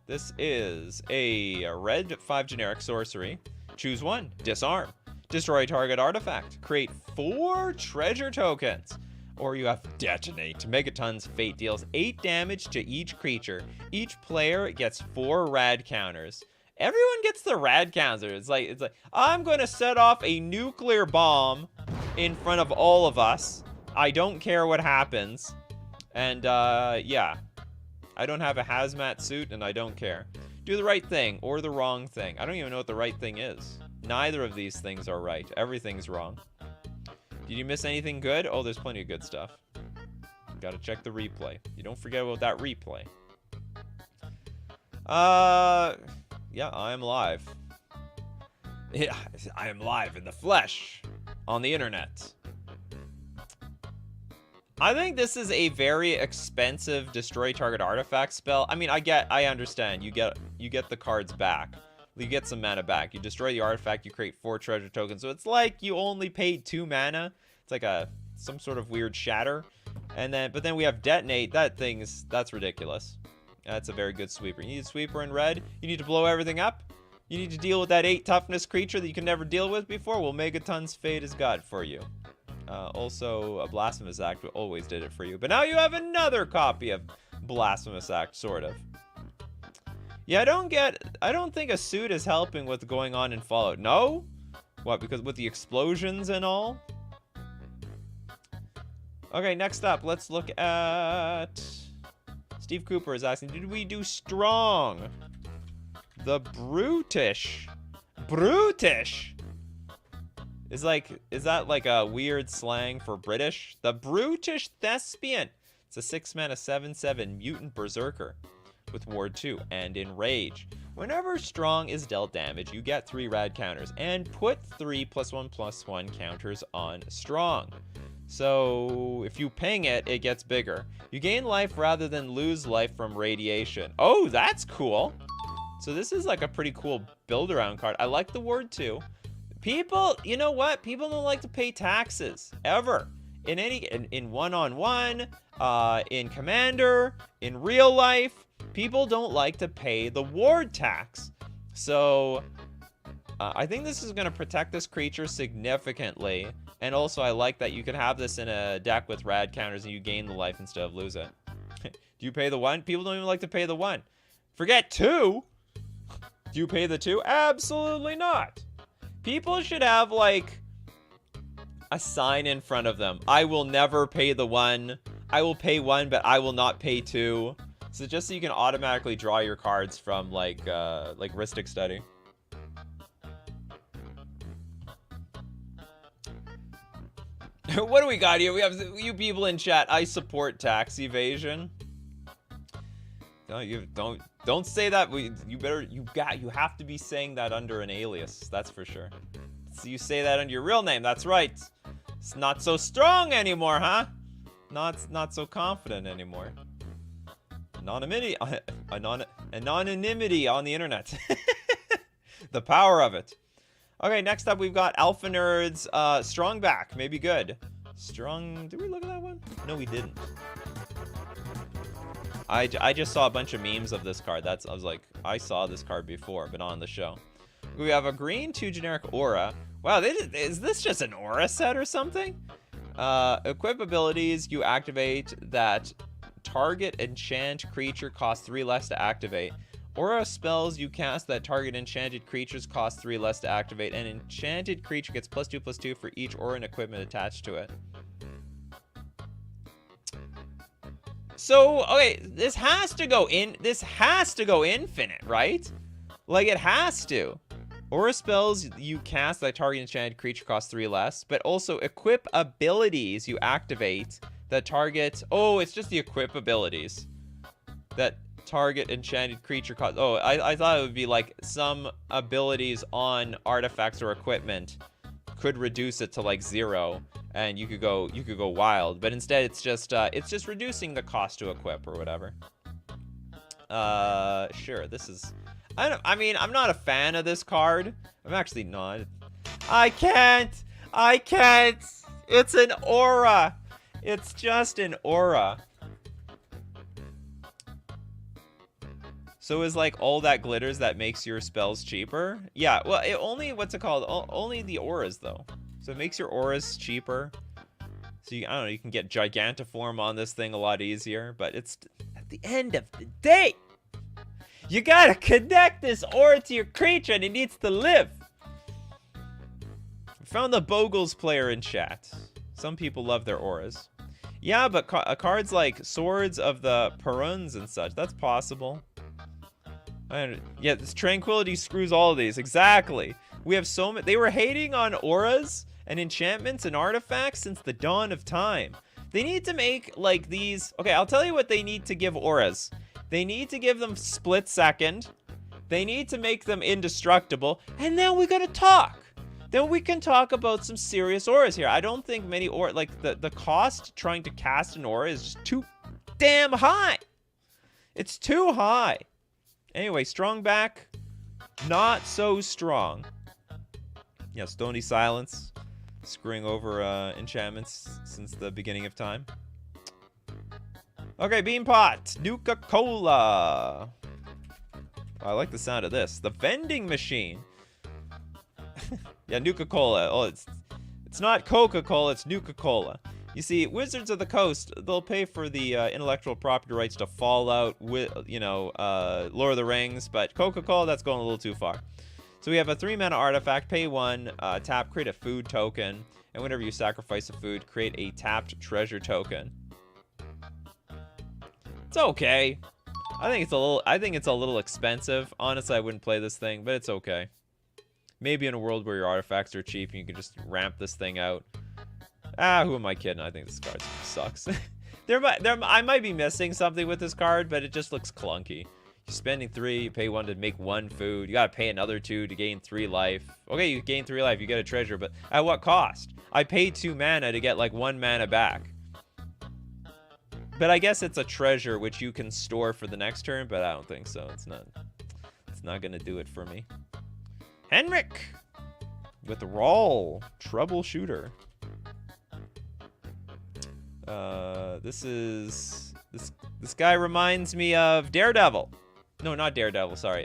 This is a red 5 generic sorcery. Choose 1. Disarm. Destroy target artifact. Create 4 treasure tokens. Or you have Detonate. Megaton's Fate deals 8 damage to each creature. Each player gets 4 rad counters. Everyone gets the rad counter. It's like I'm going to set off a nuclear bomb in front of all of us. I don't care what happens. And yeah. I don't have a hazmat suit and I don't care. Do the right thing or the wrong thing. I don't even know what the right thing is. Neither of these things are right. Everything's wrong. Did you miss anything good? Oh, there's plenty of good stuff. Gotta check the replay. You don't forget about that replay. Yeah, I am live. Yeah, I am live in the flesh on the internet. I think this is a very expensive destroy target artifact spell. I mean, I understand. You get the cards back. You get some mana back. You destroy the artifact, you create 4 treasure tokens. So it's like you only paid 2 mana. It's like some sort of weird shatter. But then we have Detonate. That's ridiculous. That's a very good sweeper. You need a sweeper in red. You need to blow everything up. You need to deal with that 8 toughness creature that you can never deal with before. Well, Megaton's Fate is God for you. Also, a Blasphemous Act always did it for you. But now you have another copy of Blasphemous Act, sort of. Yeah, I don't think a suit is helping what's going on in Fallout. No? What, because with the explosions and all? Okay, next up, let's look at... Steve Cooper is asking, did we do strong? The brutish. Brutish? Is that like a weird slang for British? The brutish thespian. It's a 6-mana 7/7 mutant berserker with Ward 2 and Enrage. Whenever strong is dealt damage, you get 3 rad counters and put 3 +1/+1 counters on strong. So if you ping it, it gets bigger. You gain life rather than lose life from radiation. Oh, that's cool. So this is like a pretty cool build around card. I like the Ward 2. People, you know what? People don't like to pay taxes ever. In one-on-one, in Commander, in real life, people don't like to pay the ward tax. So I think this is going to protect this creature significantly. And also I like that you can have this in a deck with rad counters and you gain the life instead of lose it. Do you pay the 1? People don't even like to pay the 1. Forget 2. Do you pay the 2? Absolutely not. People should have like a sign in front of them. I will never pay the 1. I will pay 1, but I will not pay 2. So just so you can automatically draw your cards from like Ristic Study. What do we got here? We have you people in chat. I support tax evasion. No, you don't say that. You have to be saying that under an alias. That's for sure. So you say that under your real name. That's right. It's not so strong anymore, huh? Not so confident anymore. Anonymity on the internet. The power of it. Okay, next up we've got Alpha Nerds, Strong Back, maybe good. Strong, did we look at that one? No, we didn't. I just saw a bunch of memes of this card. I was like, I saw this card before, but on the show. We have a green 2 generic aura. Wow, is this just an aura set or something? Equip abilities, you activate that target enchant creature costs 3 less to activate. Aura spells you cast that target enchanted creatures cost 3 less to activate. An enchanted creature gets +2/+2 for each aura and equipment attached to it. So, okay, this has to go infinite, right? Like, it has to. Aura spells you cast that target enchanted creature costs 3 less, but also equip abilities you activate that target... Oh, it's just the equip abilities. That target enchanted creature cost... Oh, I thought it would be like some abilities on artifacts or equipment could reduce it to like 0, and you could go wild. But instead, it's just reducing the cost to equip or whatever. Sure. This is... I mean, I'm not a fan of this card. I'm actually not. I can't. It's an aura. It's just an aura. So is like all that glitters that makes your spells cheaper? Yeah, well, it only, what's it called? Only the auras though. So it makes your auras cheaper. So I don't know, you can get Gigantiform on this thing a lot easier, but it's at the end of the day, you gotta connect this aura to your creature and it needs to live. I found the Bogles player in chat. Some people love their auras. Yeah, but cards like Swords of the Peruns and such, that's possible. Yeah, this Tranquility screws all of these. Exactly. We have so many. They were hating on auras and enchantments and artifacts since the dawn of time. They need to make like these. Okay, I'll tell you what they need to give auras. They need to give them split second. They need to make them indestructible. And then we're gonna talk. Then we can talk about some serious auras here. I don't think many aura, like the cost trying to cast an aura is just too damn high. It's too high. Anyway, strong back, not so strong. Yeah, Stony Silence, screwing over enchantments since the beginning of time. Okay, Bean Pot, Nuka-Cola. I like the sound of this. The vending machine. Yeah, Nuka-Cola. Oh, it's not Coca-Cola, it's Nuka-Cola. You see, Wizards of the Coast, they'll pay for the intellectual property rights to Fallout, you know, Lord of the Rings, but Coca-Cola, that's going a little too far. So we have a 3-mana artifact, pay 1, tap, create a food token, and whenever you sacrifice a food, create a tapped treasure token. It's okay. I think it's a little expensive. Honestly, I wouldn't play this thing, but it's okay. Maybe in a world where your artifacts are cheap and you can just ramp this thing out. Ah, who am I kidding? I think this card sucks. I might be missing something with this card, but it just looks clunky. You're spending 3, you pay 1 to make 1 food. You gotta pay another 2 to gain 3 life. Okay, you gain 3 life, you get a treasure, but at what cost? I paid 2 mana to get like 1 mana back. But I guess it's a treasure which you can store for the next turn, but I don't think so. It's not gonna do it for me. Henrik with Roll, Troubleshooter. This guy reminds me of Daredevil. No, not Daredevil, sorry.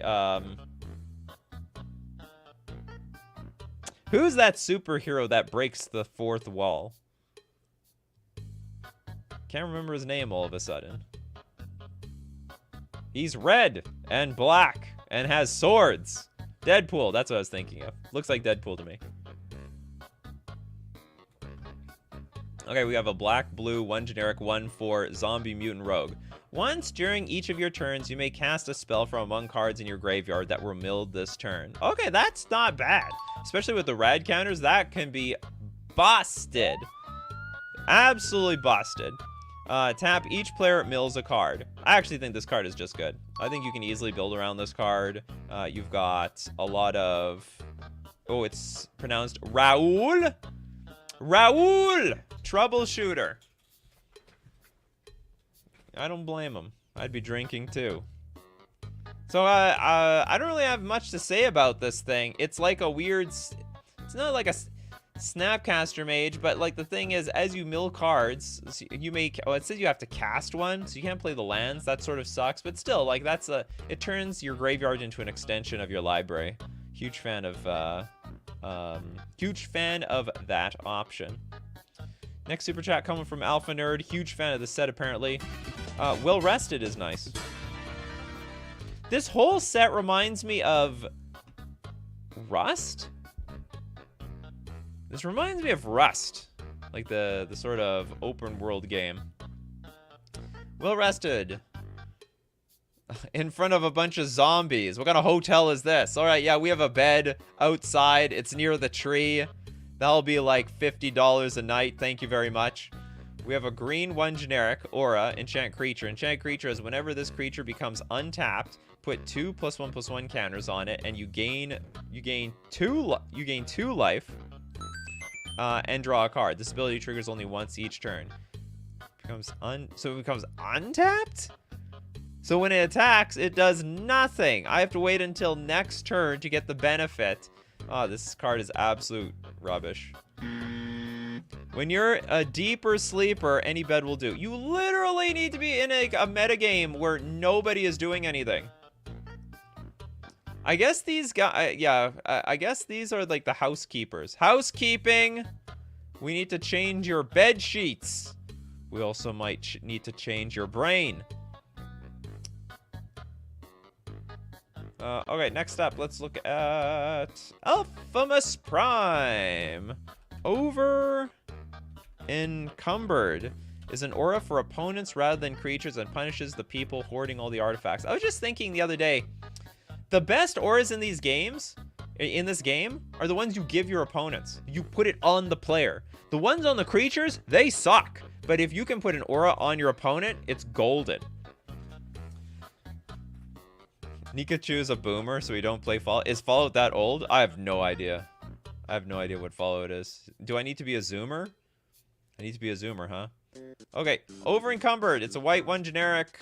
Who's that superhero that breaks the 4th wall? Can't remember his name all of a sudden. He's red and black and has swords. Deadpool, that's what I was thinking of. Looks like Deadpool to me. Okay, we have a black, blue, 1 generic, 1/4 zombie mutant rogue. Once during each of your turns, you may cast a spell from among cards in your graveyard that were milled this turn. Okay, that's not bad. Especially with the rad counters, that can be busted. Absolutely busted. Tap, each player mills a card. I actually think this card is just good. I think you can easily build around this card. You've got a lot of... Oh, it's pronounced Raoul? Raoul! Troubleshooter. I don't blame him. I'd be drinking too. So, I don't really have much to say about this thing. It's like a weird... It's not like a Snapcaster Mage, but like the thing is, as you mill cards, you make... Oh, it says you have to cast one, so you can't play the lands. That sort of sucks, but still, like that's a... It turns your graveyard into an extension of your library. Huge fan of that option. Next super chat coming from Alpha Nerd. Huge fan of the set, apparently. Well Rested is nice. This whole set reminds me of Rust? This reminds me of Rust. Like the sort of open world game. Well Rested. In front of a bunch of zombies. What kind of hotel is this? All right, yeah, we have a bed outside. It's near the tree. That'll be like $50 a night. Thank you very much. We have a green 1 generic aura, enchant creature. Enchant creature is whenever this creature becomes untapped, put 2 +1/+1 counters on it, and you gain 2 life, and draw a card. This ability triggers only once each turn. So it becomes untapped? So when it attacks, it does nothing. I have to wait until next turn to get the benefit. Oh, this card is absolute rubbish. When you're a deeper sleeper, any bed will do. You literally need to be in a metagame where nobody is doing anything. I guess these guys, yeah, I guess these are like the housekeepers. Housekeeping! We need to change your bed sheets. We also might need to change your brain. Okay, next up, let's look at Alphamus Prime. Over Encumbered is an aura for opponents rather than creatures and punishes the people hoarding all the artifacts. I was just thinking the other day, the best auras in these games, in this game, are the ones you give your opponents. You put it on the player. The ones on the creatures, they suck. But if you can put an aura on your opponent, it's golden. Nikachu is a boomer, so we don't play Fallout. Is Fallout that old? I have no idea. I have no idea what Fallout is. Do I need to be a zoomer? I need to be a zoomer, huh? Okay, Over Encumbered. It's a white one generic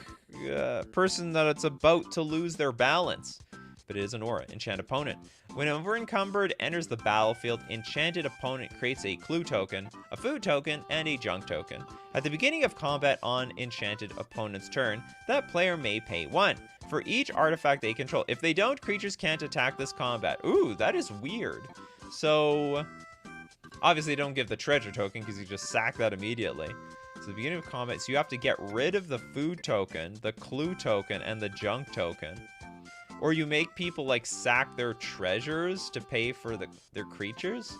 person that it's about to lose their balance. But it is an aura. Enchant opponent. When Over Encumbered enters the battlefield, enchanted opponent creates a clue token, a food token, and a junk token. At the beginning of combat on enchanted opponent's turn, that player may pay 1 for each artifact they control. If they don't, creatures can't attack this combat. Ooh, that is weird. So, obviously don't give the treasure token because you just sack that immediately. So the beginning of combat, so you have to get rid of the food token, the clue token, and the junk token. Or you make people, like, sack their treasures to pay for their creatures.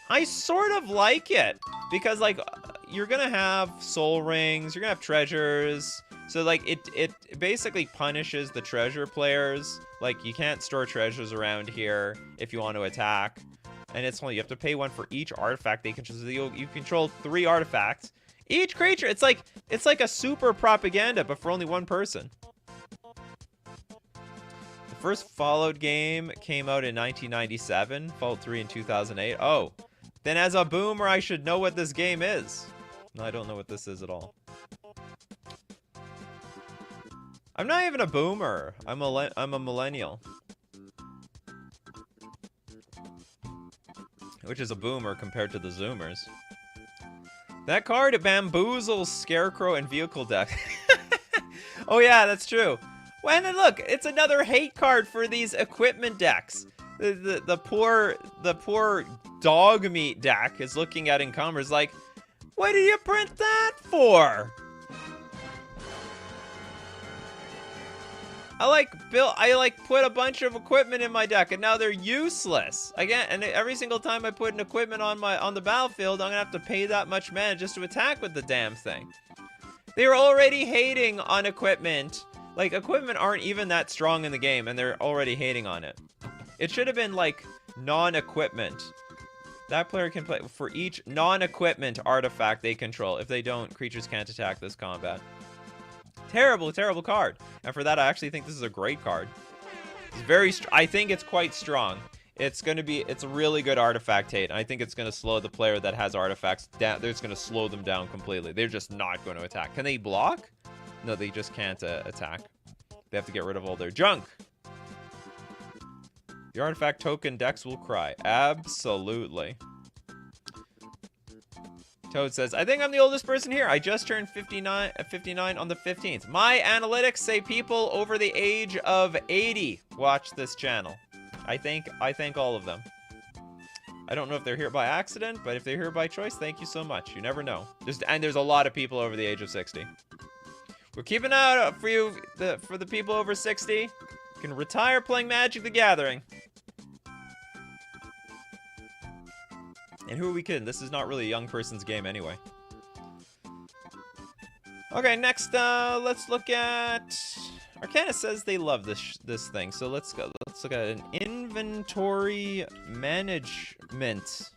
I sort of like it. Because, like, you're gonna have soul rings, you're gonna have treasures. So, like, it basically punishes the treasure players. Like, you can't store treasures around here if you want to attack. And it's only, you have to pay 1 for each artifact they control. So you control 3 artifacts. Each creature, it's like a super propaganda, but for only 1 person. The first Fallout game came out in 1997, Fallout 3 in 2008. Oh, then as a boomer, I should know what this game is. No, I don't know what this is at all. I'm not even a boomer. I'm a millennial. Which is a boomer compared to the zoomers. That card bamboozles Scarecrow and Vehicle deck. Oh yeah, that's true. Well, and then look, it's another hate card for these equipment decks. The poor dog meat deck is looking at Encumbered like, what did you print that for? I put a bunch of equipment in my deck and now they're useless. Again, and every single time I put an equipment on the battlefield, I'm gonna have to pay that much mana just to attack with the damn thing. They're already hating on equipment. Like, equipment aren't even that strong in the game and they're already hating on it. It should have been like non-equipment. That player can play for each non-equipment artifact they control. If they don't, creatures can't attack this combat. Terrible, terrible card. And for that, I actually think this is a great card. It's very, I think it's quite strong. It's a really good artifact hate. And I think it's going to slow the player that has artifacts down. They're just going to slow them down completely. They're just not going to attack. Can they block? No, they just can't attack. They have to get rid of all their junk. The artifact token decks will cry. Absolutely. Toad says, I think I'm the oldest person here. I just turned 59 on the 15th. My analytics say people over the age of 80 watch this channel. I think all of them. I don't know if they're here by accident, but if they're here by choice, thank you so much. You never know. There's a lot of people over the age of 60. We're keeping an eye out for you, for the people over 60. You can retire playing Magic the Gathering. And who are we kidding? This is not really a young person's game anyway. Okay, next, let's look at... Arcana says they love this thing, so let's look at an inventory management.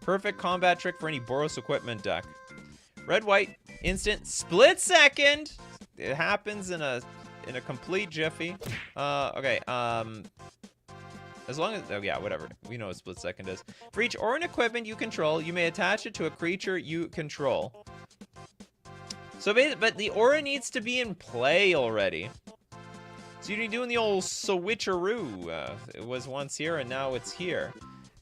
Perfect combat trick for any Boros equipment deck. Red, white, instant, split second. It happens in a complete jiffy. Okay, as long as, oh yeah, whatever. We know what split second is. For each aura and equipment you control, you may attach it to a creature you control. So, but the aura needs to be in play already. So you're doing the old switcheroo. It was once here and now it's here.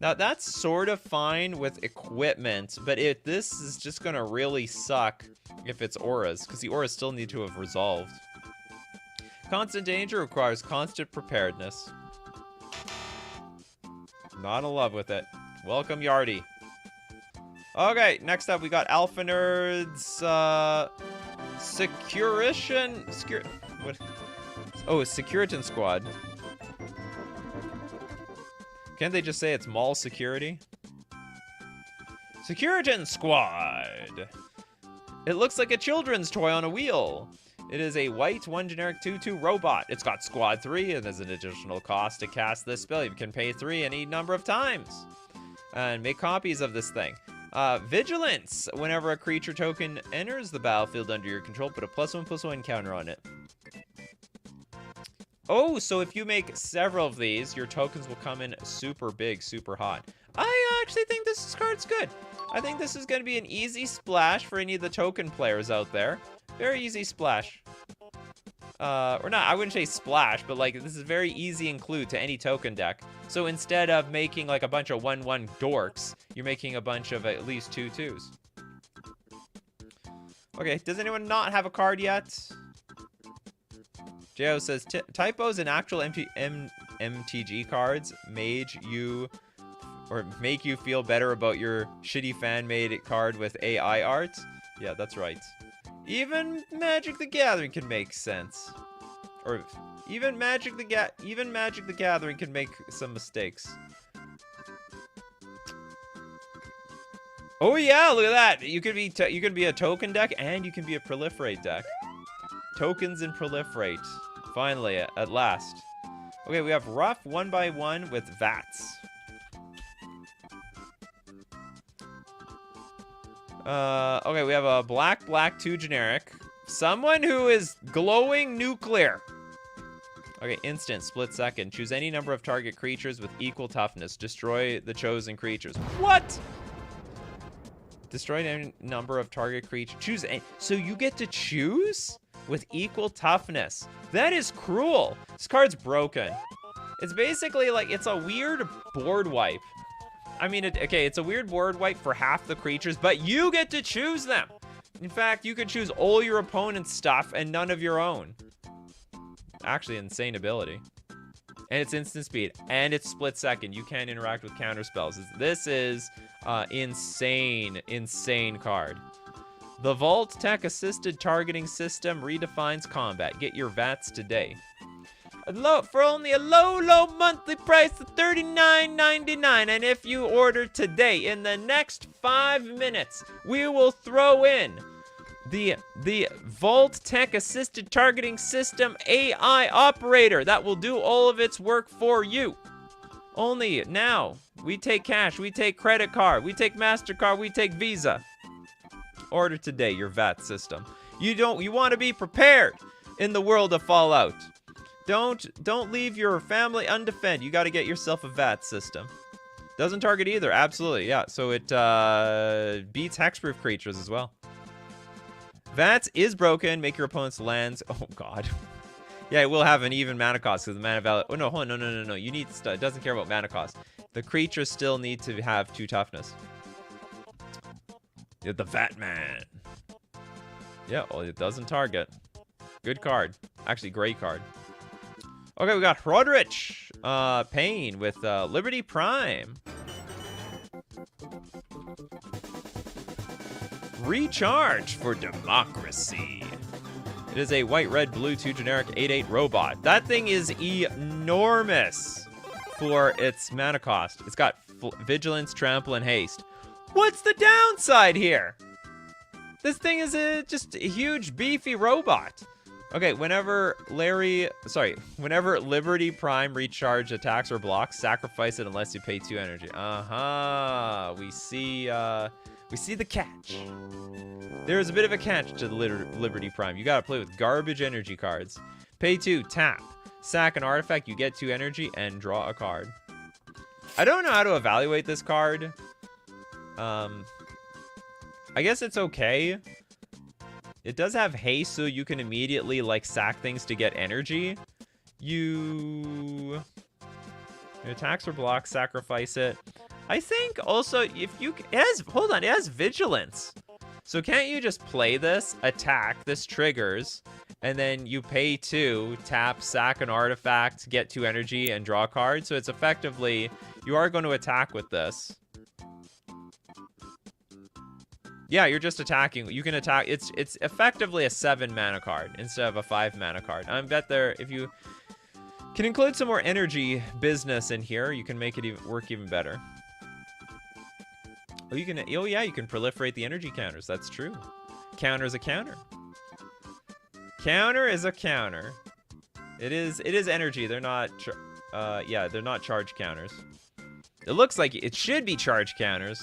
Now that's sort of fine with equipment, but this is just gonna really suck if it's auras, because the auras still need to have resolved. Constant danger requires constant preparedness. Not in love with it. Welcome, Yardy. Okay, next up we got Alpha Nerds, what? Oh, Securitan Squad. Can't they just say it's mall security? Securitan Squad. It looks like a children's toy on a wheel. It is a white, 1 generic 2/2 robot. It's got Squad 3, and there's an additional cost to cast this spell. You can pay 3 any number of times. And make copies of this thing. Vigilance. Whenever a creature token enters the battlefield under your control, put a +1/+1 counter on it. Oh, so if you make several of these, your tokens will come in super big, super hot. I actually think this card's good. I think this is going to be an easy splash for any of the token players out there. Very easy splash. Or not, I wouldn't say splash, but like this is very easy include to any token deck. So instead of making like a bunch of 1/1 dorks, you're making a bunch of at least 2/2s. Okay, does anyone not have a card yet? Jo says, typos in actual MTG cards make you feel better about your shitty fan-made card with AI art? Yeah, that's right. Even Magic the Gathering can make sense. Or even Magic the Gathering can make some mistakes. Oh yeah, look at that. You could be a token deck and you can be a proliferate deck. Tokens and proliferate. Finally, at last. Okay, we have rough 1/1 with VATS. Okay, we have a black 2 generic. Someone who is glowing nuclear. Okay, instant, split second. Choose any number of target creatures with equal toughness. Destroy the chosen creatures. What? Destroy any number of target creatures. Choose any. So you get to choose with equal toughness. That is cruel. This card's broken. It's basically like, it's a weird board wipe. I mean, it's a weird board wipe for half the creatures, but you get to choose them. In fact, you could choose all your opponent's stuff and none of your own. Actually, insane ability. And it's instant speed, and it's split second. You can't interact with counter spells. This is insane card. The Vault Tech Assisted Targeting System redefines combat. Get your VATS today. For only a low monthly price of $39.99. And if you order today, in the next 5 minutes, we will throw in the Vault Tech Assisted Targeting System AI operator that will do all of its work for you. Only now. We take cash, we take credit card, we take MasterCard, we take Visa. Order today your VAT system. You want to be prepared in the world of Fallout. Don't leave your family undefended. You got to get yourself a VAT system. Doesn't target either. Absolutely, yeah. So it beats hexproof creatures as well. VATS is broken. Make your opponent's lands. Oh god. Yeah, it will have an even mana cost because the mana value. Oh no, hold on, no. You need stuff. It doesn't care about mana cost. The creatures still need to have 2 toughness. You're the VAT man. Yeah, well, it doesn't target. Good card. Actually, great card. Okay, we got Rodrich. Pain with Liberty Prime. Recharge for democracy. It is a white-red-blue 2 generic 8/8 robot. That thing is enormous for its mana cost. It's got vigilance, trample, and haste. What's the downside here? This thing is just a huge, beefy robot. Okay, whenever Liberty Prime recharge attacks or blocks, sacrifice it unless you pay 2 energy. We see the catch. There's a bit of a catch to the Liberty Prime. You gotta play with garbage energy cards. Pay 2, tap. Sack an artifact, you get 2 energy, and draw a card. I don't know how to evaluate this card. I guess it's okay. It does have haste, so you can immediately, like, sack things to get energy. Your attacks or blocks, sacrifice it. I think also, it has vigilance. So can't you just play this, attack, this triggers, And then you pay 2, tap, sack an artifact, get 2 energy, and draw a card. So it's effectively, you are going to attack with this. Yeah, you're just attacking. You can attack. It's effectively a 7 mana card instead of a 5 mana card. I bet there, if you can include some more energy business in here, you can make it work even better. Oh, yeah, you can proliferate the energy counters. That's true. Counter is a counter. Counter is a counter. It is energy. They're not, yeah, they're not charge counters. It looks like it should be charge counters,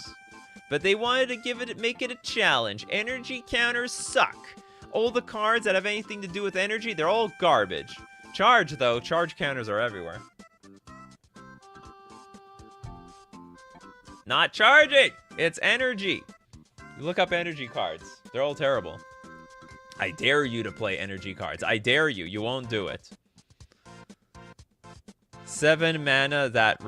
but they wanted to make it a challenge. Energy counters suck. All the cards that have anything to do with energy, they're all garbage. Charge, though, charge counters are everywhere. Not charging! It's energy. You look up energy cards. They're all terrible. I dare you to play energy cards. I dare you. You won't do it. 7 mana that...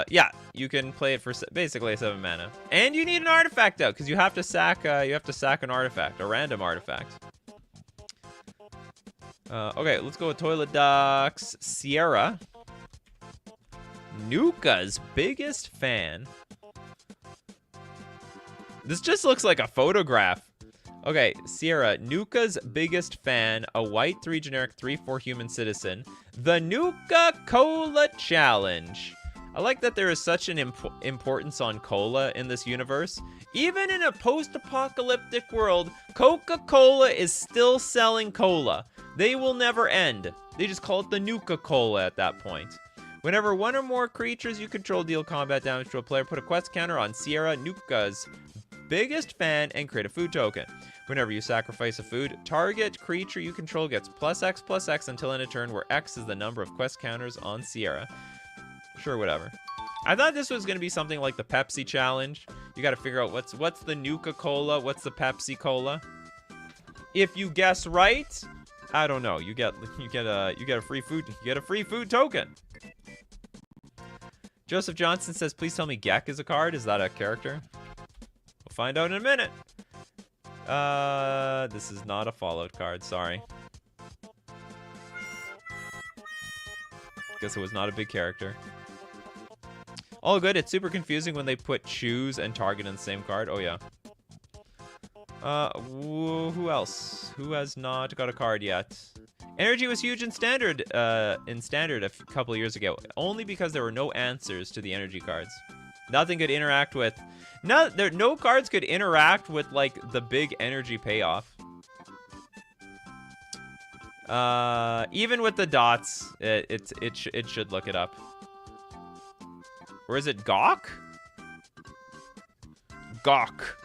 yeah, you can play it for basically 7 mana. And you need an artifact out, because you have to sack an artifact, a random artifact. Okay, let's go with Toilet Ducks. Sierra. Nuka's biggest fan. This just looks like a photograph. Okay, Sierra, Nuka's biggest fan, a white 3 generic 3/4 human citizen. The Nuka Cola Challenge. I like that there is such an importance on cola in this universe. Even in a post-apocalyptic world, Coca-Cola is still selling cola. They will never end. They just call it the Nuka Cola at that point. Whenever 1 or more creatures you control deal combat damage to a player, put a quest counter on Sierra, Nuka's biggest fan, and create a food token. Whenever you sacrifice a food, target creature you control gets +X/+X until end of turn, where X is the number of quest counters on Sierra. Sure, whatever. I thought this was going to be something like the Pepsi challenge. You got to figure out what's the Nuka Cola, what's the Pepsi Cola. If you guess right, I don't know. You get a free food token. Joseph Johnson says, "Please tell me Gek is a card. Is that a character?" We'll find out in a minute. This is not a Fallout card. Sorry. Guess it was not a big character. All good. It's super confusing when they put choose and target in the same card. Oh, yeah. Who else? Who has not got a card yet? Energy was huge in Standard a couple of years ago, only because there were no answers to the energy cards. Nothing could interact with... No cards could interact with, like, the big energy payoff. Even with the dots, it should look it up. Or is it Gawk? Gawk.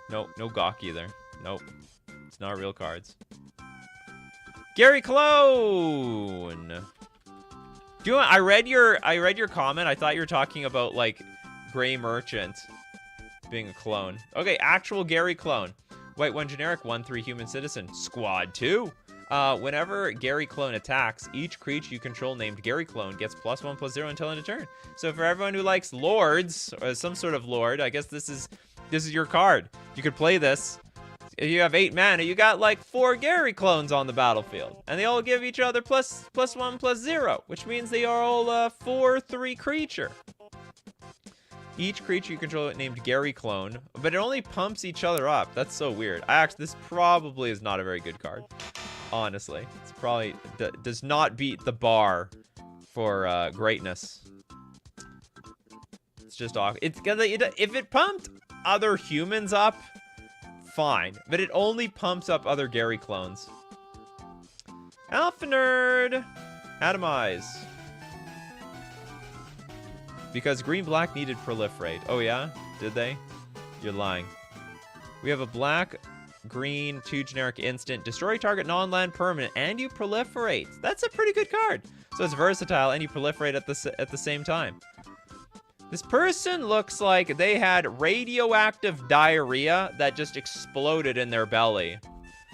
Nope, no Gawk either. Nope. It's not real cards. Gary Clone! I read your comment. I thought you were talking about, like, Gray Merchant being a clone. Okay, actual Gary Clone. White 1 generic, 1/3 human citizen. Squad 2. Whenever Gary Clone attacks, each creature you control named Gary Clone gets +1/+0 until end of turn. So for everyone who likes lords, or some sort of lord, I guess this is your card. You could play this. If you have 8 mana, you got like 4 Gary Clones on the battlefield. And they all give each other +1/+0, which means they are all 4/3 creature. Each creature you control named Gary Clone, but it only pumps each other up. That's so weird. This probably is not a very good card. Honestly, it's probably does not beat the bar for greatness. It's just awkward. If it pumped other humans up, fine, but it only pumps up other Gary Clones. Alpha Nerd, Atomize. Because green-black needed proliferate. Oh yeah? Did they? You're lying. We have a black-green 2 generic instant. Destroy target non-land permanent, and you proliferate. That's a pretty good card. So it's versatile, and you proliferate at the same time. This person looks like they had radioactive diarrhea that just exploded in their belly.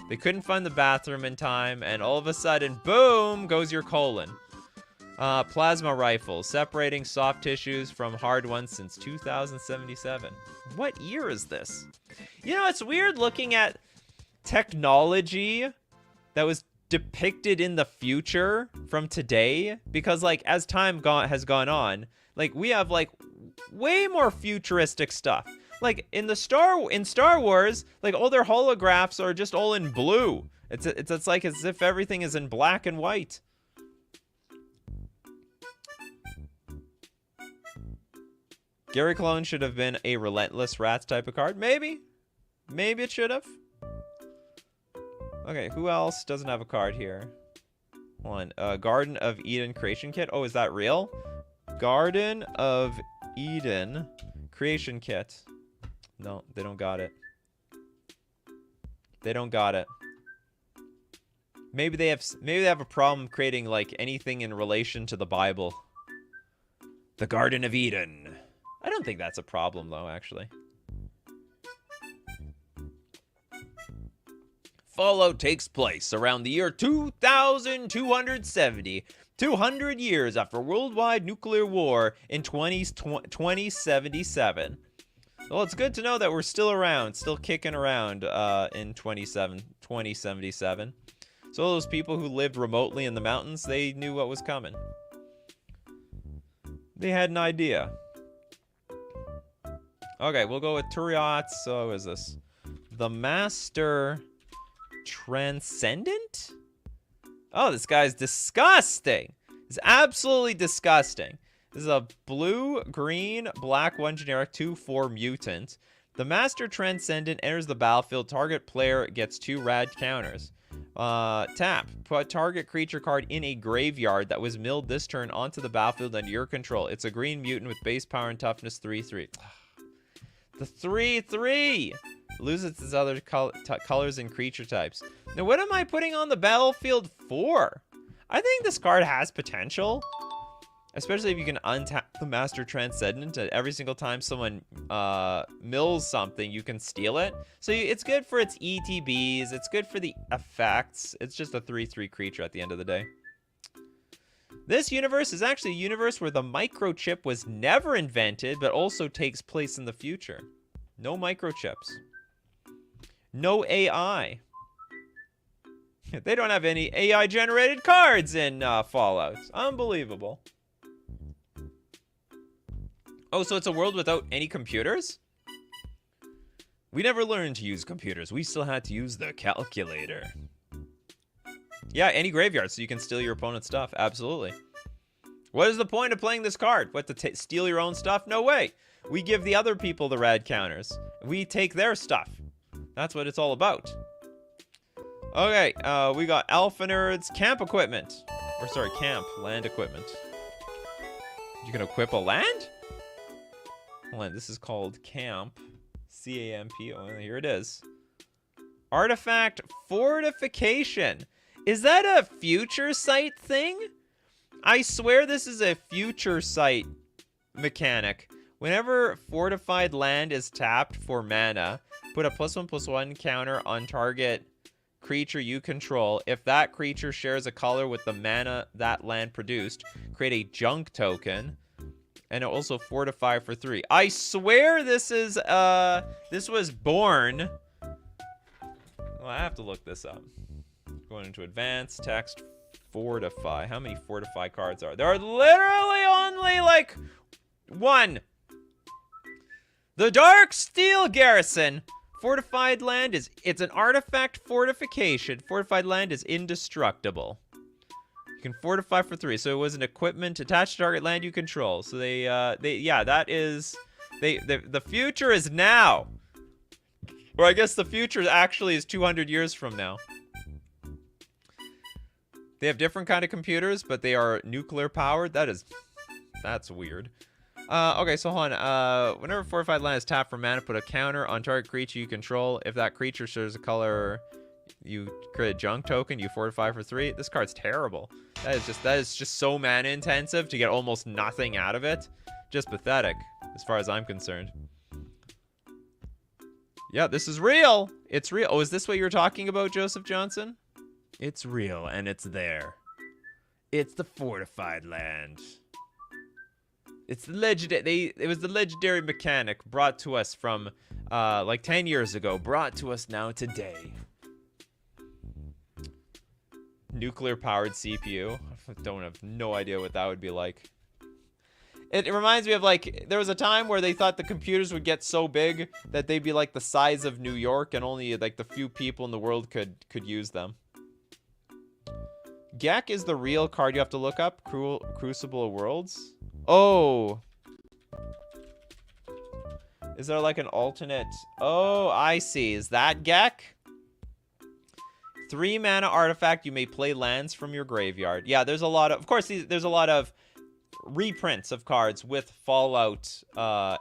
They couldn't find the bathroom in time, and all of a sudden, boom, goes your colon. Plasma rifles, separating soft tissues from hard ones since 2077. What year is this? You know, it's weird looking at technology that was depicted in the future from today, because like as time has gone on, like we have like way more futuristic stuff. Like in Star Wars, like all their holographs are just all in blue. It's like as if everything is in black and white. Gary Cologne should have been a Relentless Rats type of card. Maybe it should have. Okay, who else doesn't have a card here? Hold on. Garden of Eden creation kit. Oh, is that real? Garden of Eden creation kit. No, they don't got it. They don't got it. Maybe they have a problem creating like anything in relation to the Bible. The Garden of Eden. I don't think that's a problem though, actually. Fallout takes place around the year 2270, 200 years after worldwide nuclear war in 2077. Well, it's good to know that we're still around, still kicking around in 2077. So all those people who lived remotely in the mountains, they knew what was coming. They had an idea. Okay, we'll go with Turiat. So is this the Master Transcendent? Oh, this guy's disgusting. It's absolutely disgusting. This is a blue, green, black, 1 generic, 2/4 mutant. The Master Transcendent enters the battlefield. Target player gets 2 rad counters. Tap. Put target creature card in a graveyard that was milled this turn onto the battlefield under your control. It's a green mutant with base power and toughness 3/3. The 3/3 loses its other colors and creature types. Now, what am I putting on the battlefield for? I think this card has potential, especially if you can untap the Master Transcendent. Every single time someone mills something, you can steal it. So it's good for its ETBs. It's good for the effects. It's just a 3/3 creature at the end of the day. This universe is actually a universe where the microchip was never invented, but also takes place in the future. No microchips. No AI. They don't have any AI-generated cards in Fallout. Unbelievable. Oh, so it's a world without any computers? We never learned to use computers. We still had to use the calculator. Yeah, any graveyard, so you can steal your opponent's stuff. Absolutely. What is the point of playing this card? What, to steal your own stuff? No way. We give the other people the rad counters. We take their stuff. That's what it's all about. Okay, we got Alpha Nerds camp equipment. Or sorry, camp land equipment. You can equip a land? Hold on, this is called camp. C-A-M-P. Oh, here it is. Artifact fortification. Is that a future sight thing? I swear this is a future sight mechanic. Whenever fortified land is tapped for mana, put a +1/+1 counter on target creature you control. If that creature shares a color with the mana that land produced, create a junk token. And also fortify for 3. I swear this is, this was born. Well, I have to look this up. Going into advanced text, fortify. How many fortify cards are there? There are literally only like 1. The Dark Steel Garrison. Fortified land it's an artifact fortification. Fortified land is indestructible. You can fortify for 3. So it was an equipment attached to target land you control. So the future is now. Or I guess the future actually is 200 years from now. They have different kind of computers, but they are nuclear powered. That's weird. Okay, so hold on. Whenever fortified land is tapped for mana, put a counter on target creature you control. If that creature shares a color, you create a junk token. You fortify for 3. This card's terrible. That is just so mana intensive to get almost nothing out of it. Just pathetic, as far as I'm concerned. Yeah, this is real. It's real. Oh, is this what you're talking about, Joseph Johnson? It's real, and it's there. It's the fortified land. It's the legendary. It was the legendary mechanic brought to us from like 10 years ago. Brought to us now today. Nuclear-powered CPU. I have no idea what that would be like. It reminds me of, like, there was a time where they thought the computers would get so big that they'd be, like, the size of New York and only, like, the few people in the world could use them. Gek is the real card you have to look up. Crucible of Worlds. Oh. Is there, like, an alternate? Oh, I see. Is that Gek? 3 mana artifact. You may play lands from your graveyard. Yeah, there's a lot of course, there's a lot of reprints of cards with Fallout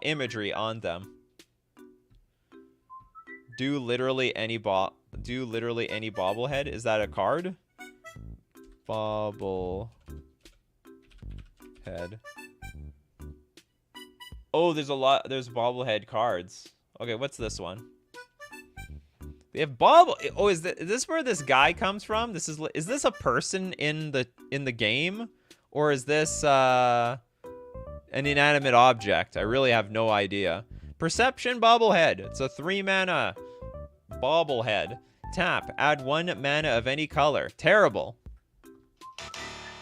imagery on them. Do literally any bobblehead. Is that a card? Bobblehead. Oh, there's bobblehead cards. Okay, what's this one? They have oh, is this where this guy comes from? Is this a person in the game? Or is this an inanimate object? I really have no idea. Perception bobblehead. It's a 3 mana bobblehead. Tap. Add 1 mana of any color. Terrible.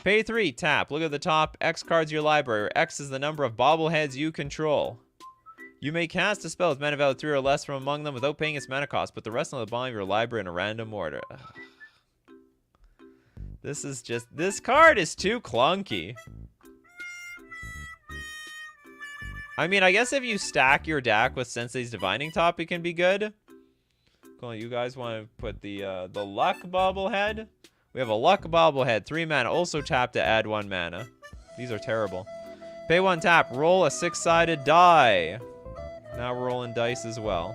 Pay 3. Tap. Look at the top. X cards your library. X is the number of bobbleheads you control. You may cast a spell with mana value 3 or less from among them without paying its mana cost. Put the rest on the bottom of your library in a random order. Ugh. This card is too clunky. I mean, I guess if you stack your deck with Sensei's Divining Top, it can be good. Cool, you guys want to put the luck bobblehead? We have a luck bobblehead, 3 mana. Also tap to add 1 mana. These are terrible. Pay 1 tap, roll a 6-sided die. Now we're rolling dice as well.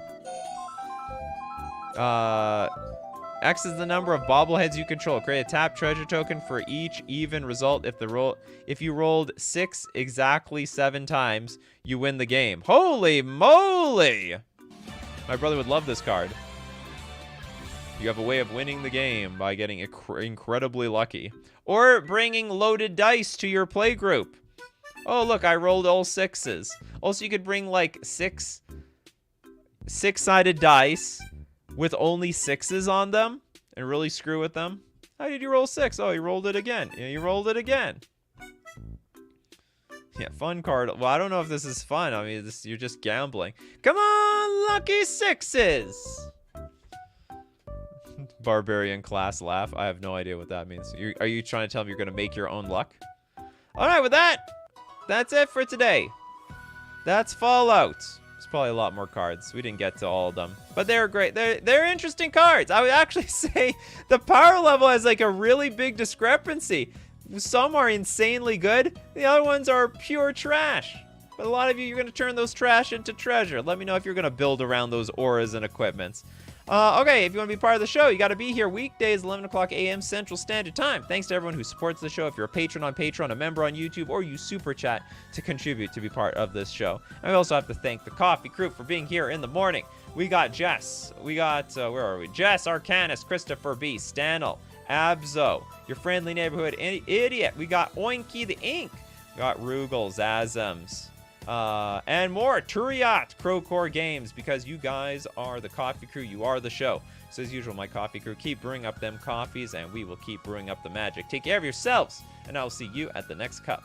X is the number of bobbleheads you control. Create a tap treasure token for each even result. If you rolled 6 exactly 7 times, you win the game. Holy moly! My brother would love this card. You have a way of winning the game by getting incredibly lucky. Or bringing loaded dice to your play group. Oh, look, I rolled all 6s. Also, you could bring, like, 6-sided dice with only 6s on them and really screw with them. How did you roll 6? Oh, you rolled it again. Yeah, you rolled it again. Yeah, fun card. Well, I don't know if this is fun. I mean, you're just gambling. Come on, lucky 6s! Barbarian class laugh. I have no idea what that means. Are you trying to tell me you're going to make your own luck? All right, with that, that's it for today. That's Fallout. There's probably a lot more cards. We didn't get to all of them, but they're great. They're interesting cards. I would actually say the power level has like a really big discrepancy. Some are insanely good. The other ones are pure trash. But a lot of you're going to turn those trash into treasure. Let me know if you're going to build around those auras and equipments. Okay, if you want to be part of the show, you got to be here weekdays, 11 o'clock a.m. Central Standard Time. Thanks to everyone who supports the show. If you're a patron on Patreon, a member on YouTube, or you super chat to contribute to be part of this show. And we also have to thank the Coffee Crew for being here in the morning. We got Jess. We got, where are we? Jess, Arcanus, Christopher B, Stanel, Abzo, your friendly neighborhood idiot. We got Oinky the Ink. We got Rugal, Zazams. And more. Turiat, Crowcore Games, because you guys are the Coffee Crew. You are the show. So as usual, my Coffee Crew, keep brewing up them coffees, and we will keep brewing up the magic. Take care of yourselves, and I will see you at the next cup.